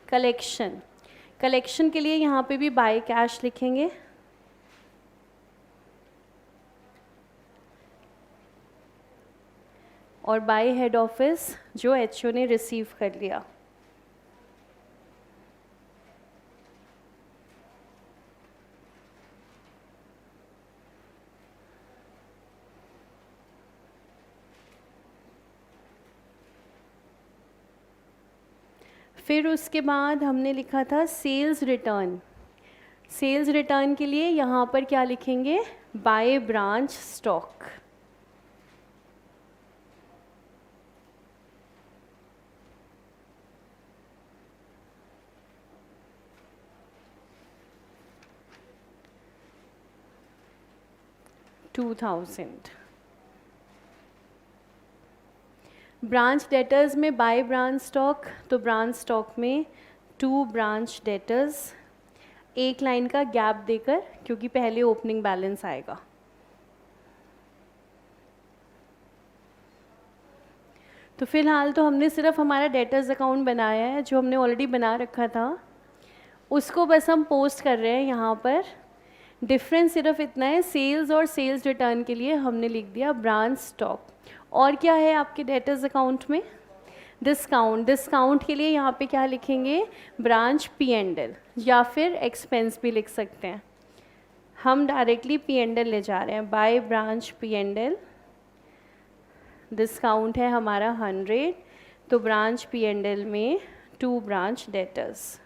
कलेक्शन। कलेक्शन के लिए यहाँ पे भी बाय कैश लिखेंगे। और बाय हेड ऑफिस जो एचओ ने रिसीव कर लिया। फिर उसके बाद हमने लिखा था सेल्स रिटर्न। सेल्स रिटर्न के लिए यहाँ पर क्या लिखेंगे, by branch stock. $2,000। Branch debtors में बाय ब्रांच स्टॉक, तो ब्रांच स्टॉक में टू ब्रांच डेटर्स, एक लाइन का गैप देकर, क्योंकि पहले ओपनिंग बैलेंस आएगा। तो फिलहाल तो हमने सिर्फ हमारा डेटर्स अकाउंट बनाया है जो हमने ऑलरेडी बना रखा था, उसको बस हम पोस्ट कर रहे हैं यहाँ पर। डिफरेंस सिर्फ इतना है, सेल्स और सेल्स रिटर्न के लिए हमने लिख दिया ब्रांच स्टॉक। और क्या है आपके डेटर्स अकाउंट में, डिस्काउंट। डिस्काउंट के लिए यहाँ पे क्या लिखेंगे, ब्रांच P&L, या फिर एक्सपेंस भी लिख सकते हैं। हम डायरेक्टली P&L ले जा रहे हैं, बाय ब्रांच P&L। डिस्काउंट है हमारा 100, तो ब्रांच P&L में टू ब्रांच डेटर्स।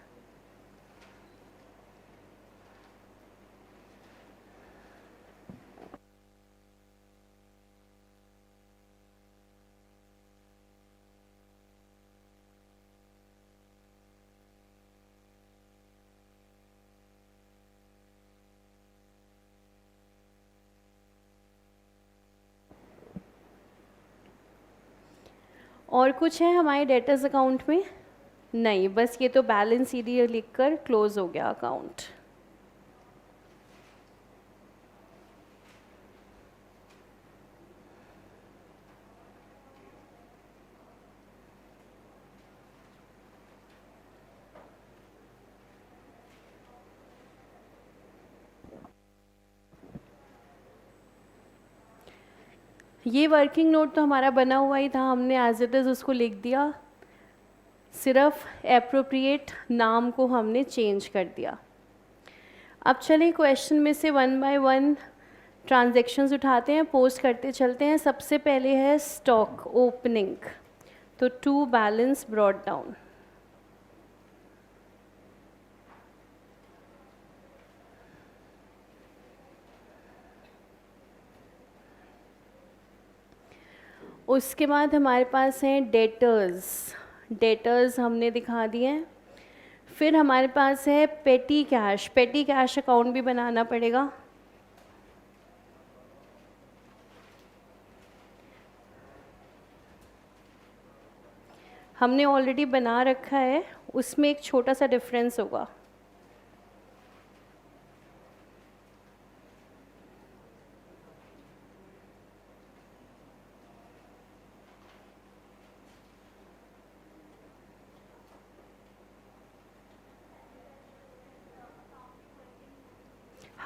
और कुछ है हमारे डेटर्स अकाउंट में नहीं, बस ये तो बैलेंस सीधी लिखकर क्लोज हो गया अकाउंट। ये वर्किंग नोट तो हमारा बना हुआ ही था, हमने एज इट इज़ उसको लिख दिया, सिर्फ एप्रोप्रिएट नाम को हमने चेंज कर दिया। अब चलिए क्वेश्चन में से वन बाय वन ट्रांजैक्शंस उठाते हैं, पोस्ट करते चलते हैं। सबसे पहले है स्टॉक ओपनिंग, तो टू बैलेंस ब्रॉट डाउन। उसके बाद हमारे पास हैं डेटर्स। डेटर्स हमने दिखा दिए हैं। फिर हमारे पास है पेटी कैश। पेटी कैश अकाउंट भी बनाना पड़ेगा। हमने ऑलरेडी बना रखा है, उसमें एक छोटा सा डिफरेंस होगा।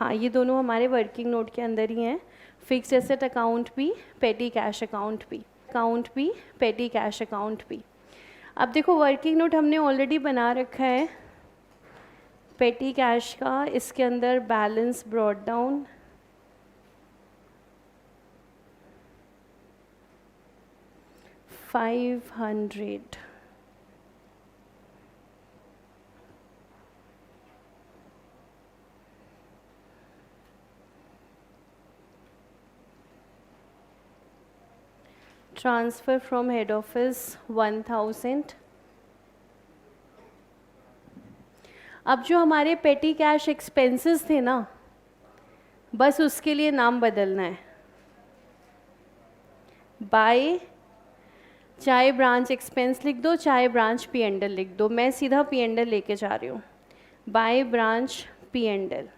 हाँ, ये दोनों हमारे वर्किंग नोट के अंदर ही हैं। फिक्स्ड एसेट अकाउंट भी, पेटी कैश अकाउंट भी, पेटी कैश अकाउंट भी। अब देखो वर्किंग नोट हमने ऑलरेडी बना रखा है पेटी कैश का, इसके अंदर balance brought down, $500। Transfer from head office 1000। अब जो हमारे पेटी कैश एक्सपेंसेस थे ना, बस उसके लिए नाम बदलना है। बाय, चाहे ब्रांच एक्सपेंस लिख दो चाहे ब्रांच पी एंड एल लिख दो, मैं सीधा पी एंड एल लेके जा रही हूँ। By branch P and L,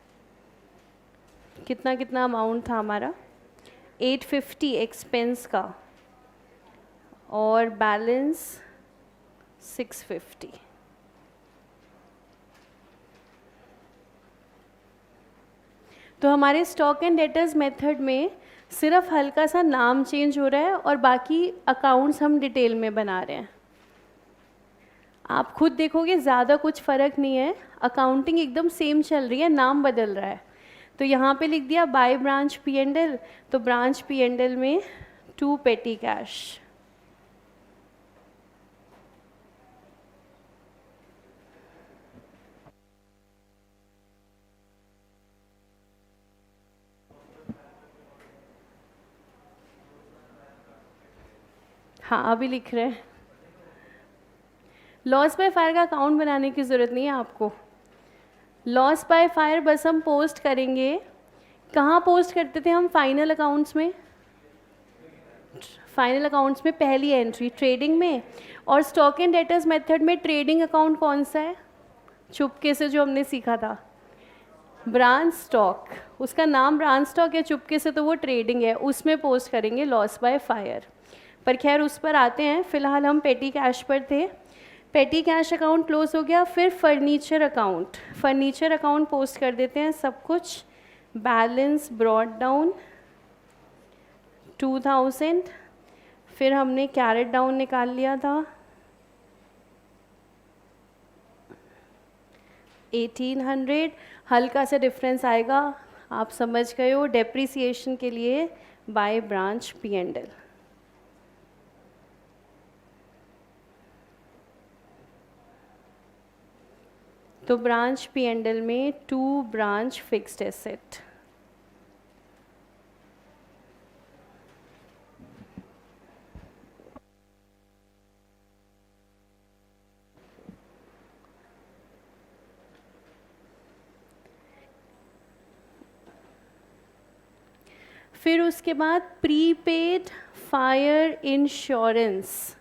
कितना कितना अमाउंट था हमारा, 850 एक्सपेंस का और बैलेंस 650। तो हमारे स्टॉक एंड डेटर्स मेथड में सिर्फ हल्का सा नाम चेंज हो रहा है और बाकी अकाउंट्स हम डिटेल में बना रहे हैं। आप खुद देखोगे ज़्यादा कुछ फ़र्क नहीं है, अकाउंटिंग एकदम सेम चल रही है, नाम बदल रहा है। तो यहाँ पे लिख दिया by branch P and L, तो ब्रांच पी एंड एल में 2 पेटी कैश। हाँ, अभी लिख रहे हैं। लॉस बाय फायर का अकाउंट बनाने की ज़रूरत नहीं है आपको। लॉस बाय फायर बस हम पोस्ट करेंगे, कहाँ पोस्ट करते थे हम, फाइनल अकाउंट्स में। फाइनल अकाउंट्स में पहली एंट्री ट्रेडिंग में, और स्टॉक एंड डेटर्स मेथड में ट्रेडिंग अकाउंट कौन सा है, चुपके से जो हमने सीखा था, ब्रांच स्टॉक। उसका नाम ब्रांच स्टॉक है, चुपके से तो वो ट्रेडिंग है, उसमें पोस्ट करेंगे लॉस बाय फायर। पर खैर उस पर आते हैं, फ़िलहाल हम पेटी कैश पर थे। पेटी कैश अकाउंट क्लोज हो गया, फिर फर्नीचर अकाउंट पोस्ट कर देते हैं सब कुछ। बैलेंस ब्रॉट डाउन 2000, फिर हमने कैरेट डाउन निकाल लिया था 1800। हल्का सा डिफरेंस आएगा, आप समझ गए हो, डेप्रिसिएशन के लिए by branch P and L. तो ब्रांच पी एंड एल में 2 ब्रांच फिक्स्ड एसेट। फिर उसके बाद prepaid fire insurance.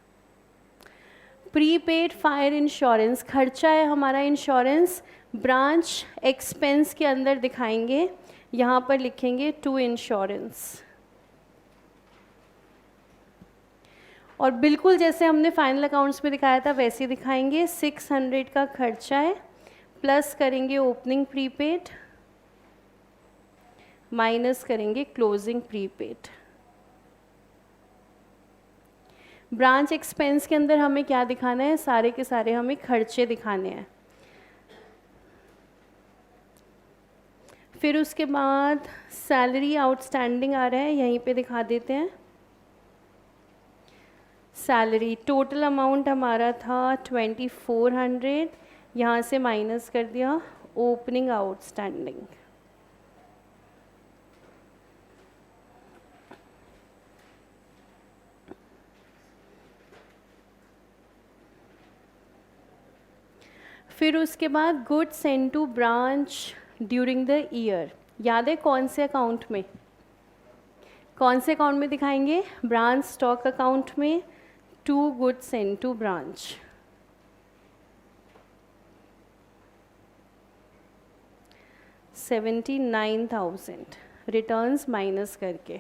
Prepaid fire insurance खर्चा है हमारा, इंश्योरेंस ब्रांच एक्सपेंस के अंदर दिखाएंगे, यहाँ पर लिखेंगे टू इंश्योरेंस। और बिल्कुल जैसे हमने फाइनल अकाउंट्स में दिखाया था वैसे दिखाएंगे। 600 का खर्चा है, प्लस करेंगे ओपनिंग प्रीपेड, माइनस करेंगे क्लोजिंग प्रीपेड। ब्रांच एक्सपेंस के अंदर हमें क्या दिखाना है, सारे के सारे हमें खर्चे दिखाने हैं। फिर उसके बाद सैलरी आउटस्टैंडिंग आ रहा है, यहीं पे दिखा देते हैं। सैलरी टोटल अमाउंट हमारा था 2400, यहाँ से माइनस कर दिया ओपनिंग आउटस्टैंडिंग। फिर उसके बाद goods send to branch during the year, याद है कौन से अकाउंट में, कौन से अकाउंट में दिखाएंगे, ब्रांच स्टॉक अकाउंट में। 2 goods send to branch. $79,000 returns minus करके।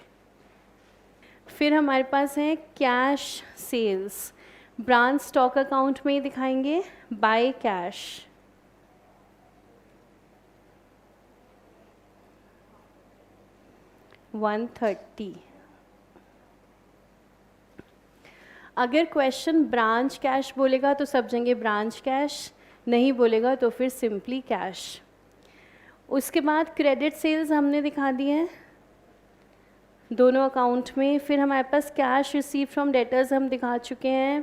फिर हमारे पास है cash sales, branch stock account में ही दिखाएंगे बाय कैश। 130। अगर क्वेश्चन ब्रांच कैश बोलेगा तो सब जगह ब्रांच कैश, नहीं बोलेगा तो फिर सिंपली कैश। उसके बाद क्रेडिट सेल्स हमने दिखा दिए हैं दोनों अकाउंट में। फिर हमारे पास कैश रिसीव फ्रॉम डेटर्स हम दिखा चुके हैं।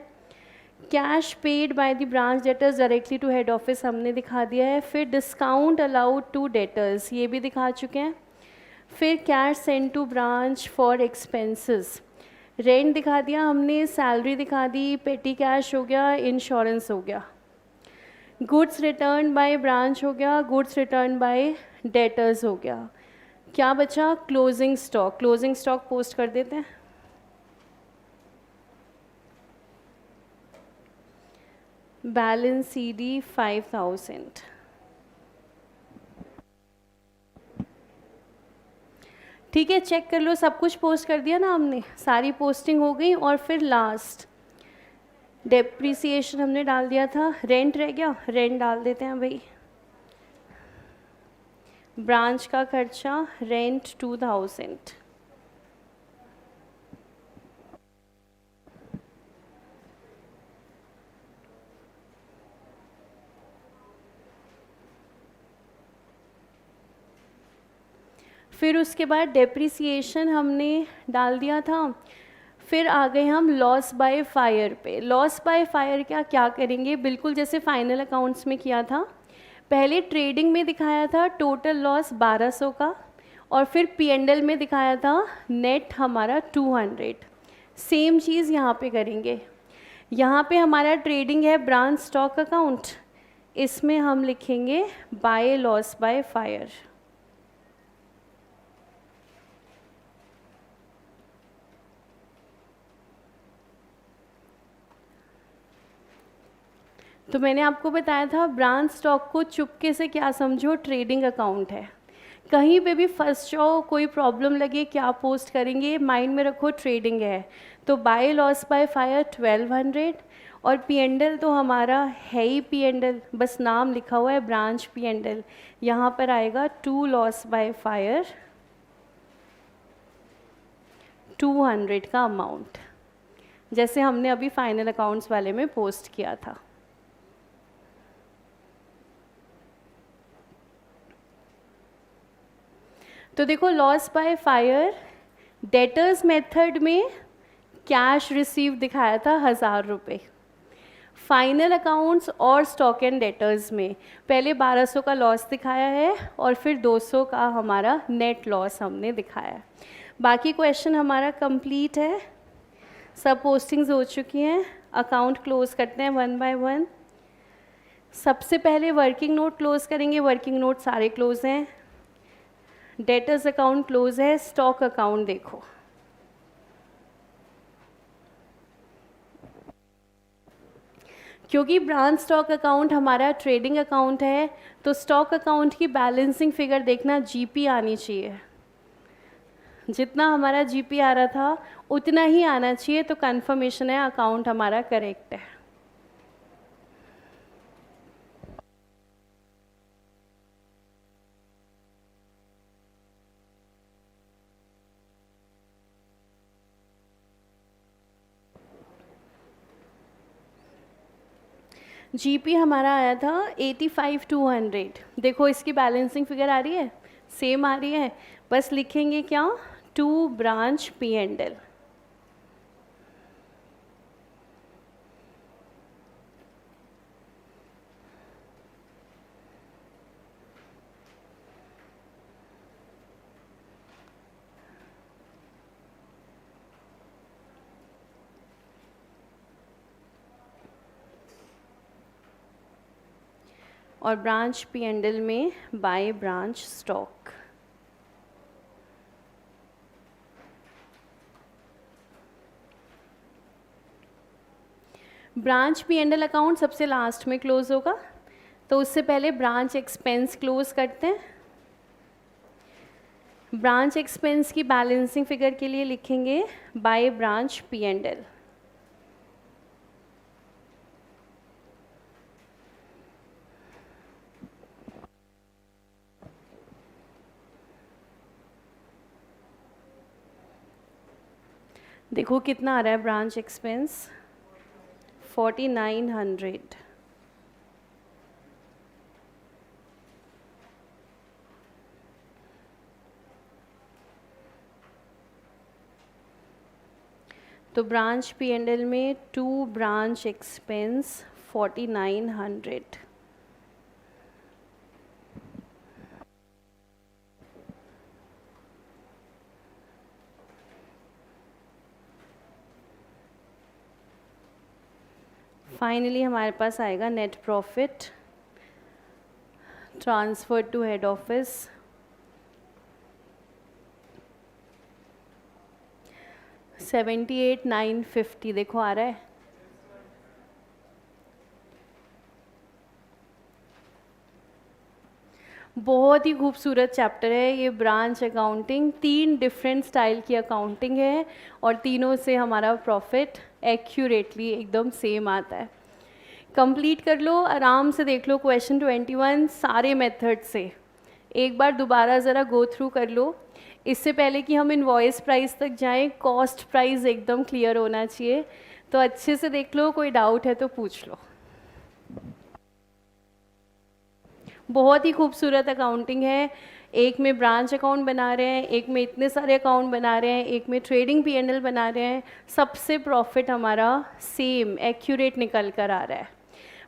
Cash paid by the branch debtors directly to head office हमने दिखा दिया है। फिर डिस्काउंट अलाउड टू डेटर्स ये भी दिखा चुके हैं। फिर cash send to branch for expenses, rent दिखा दिया हमने, सैलरी दिखा दी, पेटी कैश हो गया, इंश्योरेंस हो गया। गुड्स रिटर्न बाय ब्रांच हो गया, गुड्स रिटर्न बाय डेटर्स हो गया। क्या बचा? Closing stock. Closing stock post कर देते हैं। Balance CD 5000। ठीक है, चेक कर लो, सब कुछ पोस्ट कर दिया ना हमने, सारी पोस्टिंग हो गई। और फिर लास्ट डेप्रिसिएशन हमने डाल दिया था, रेंट रह गया, रेंट डाल देते हैं भाई। ब्रांच का खर्चा रेंट 2000। फिर उसके बाद डेप्रिसिएशन हमने डाल दिया था। फिर आ गए हम लॉस बाय फायर पे। लॉस बाय फायर क्या करेंगे, बिल्कुल जैसे फाइनल अकाउंट्स में किया था। पहले ट्रेडिंग में दिखाया था टोटल लॉस 1200 का, और फिर P&L में दिखाया था नेट हमारा 200। सेम चीज़ यहाँ पे करेंगे। यहाँ पे हमारा ट्रेडिंग है ब्रांच स्टॉक अकाउंट, इसमें हम लिखेंगे बाय लॉस बाय फायर। तो मैंने आपको बताया था ब्रांच स्टॉक को चुपके से क्या समझो, ट्रेडिंग अकाउंट है। कहीं पे भी फंस जाओ, कोई प्रॉब्लम लगे, क्या पोस्ट करेंगे, माइंड में रखो ट्रेडिंग है। तो बाय लॉस बाय फायर 1200, और P&L तो हमारा है ही P&L, बस नाम लिखा हुआ है ब्रांच P&L। यहाँ पर आएगा 2 लॉस बाय फायर 200 का अमाउंट, जैसे हमने अभी फाइनल अकाउंट्स वाले में पोस्ट किया था। तो देखो loss by fire debtors method में कैश रिसीव दिखाया था 1000 रुपये। फाइनल अकाउंट्स और स्टॉक एंड डेटर्स में पहले 1200 का लॉस दिखाया है, और फिर 200 का हमारा नेट लॉस हमने दिखाया है। बाकी क्वेश्चन हमारा कंप्लीट है, सब पोस्टिंग्स हो चुकी हैं। अकाउंट क्लोज करते हैं 1 बाय 1। सबसे पहले वर्किंग नोट क्लोज करेंगे, वर्किंग नोट सारे क्लोज हैं। डेटर्स अकाउंट क्लोज है। स्टॉक अकाउंट देखो, क्योंकि ब्रांच स्टॉक अकाउंट हमारा ट्रेडिंग अकाउंट है, तो स्टॉक अकाउंट की बैलेंसिंग फिगर देखना GP आनी चाहिए। जितना हमारा GP आ रहा था उतना ही आना चाहिए, तो कंफर्मेशन है अकाउंट हमारा करेक्ट है। GP हमारा आया था 85,200। देखो इसकी बैलेंसिंग फिगर आ रही है, सेम आ रही है, बस लिखेंगे क्या, टू ब्रांच P&L। और ब्रांच P&L में by branch stock. Branch P&L account सबसे लास्ट में क्लोज होगा, तो उससे पहले ब्रांच एक्सपेंस क्लोज करते हैं। ब्रांच एक्सपेंस की बैलेंसिंग फिगर के लिए लिखेंगे बाय ब्रांच P&L। देखो कितना आ रहा है ब्रांच एक्सपेंस, 4900। तो ब्रांच P&L में 2 ब्रांच एक्सपेंस 4900। फाइनली हमारे पास आएगा net profit transfer to head office 78,950। देखो आ रहा है। बहुत ही खूबसूरत चैप्टर है ये ब्रांच अकाउंटिंग। 3 डिफरेंट स्टाइल की अकाउंटिंग है और तीनों से हमारा प्रॉफिट एक्यूरेटली एकदम सेम आता है। कंप्लीट कर लो, आराम से देख लो क्वेश्चन 21 सारे मेथड से। एक बार दोबारा ज़रा गो थ्रू कर लो। इससे पहले कि हम इनवॉइस प्राइस तक जाएं, कॉस्ट प्राइस एकदम क्लियर होना चाहिए। तो अच्छे से देख लो, कोई डाउट है तो पूछ लो। बहुत ही खूबसूरत अकाउंटिंग है। एक में ब्रांच अकाउंट बना रहे हैं, एक में इतने सारे अकाउंट बना रहे हैं, एक में ट्रेडिंग P&L बना रहे हैं। सबसे प्रॉफिट हमारा सेम एक्यूरेट निकल कर आ रहा है।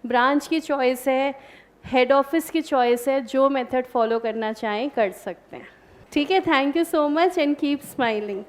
ब्रांच की चॉइस है, हेड ऑफिस की चॉइस है, जो मेथड फॉलो करना चाहें कर सकते हैं। ठीक है, thank you so much and keep smiling.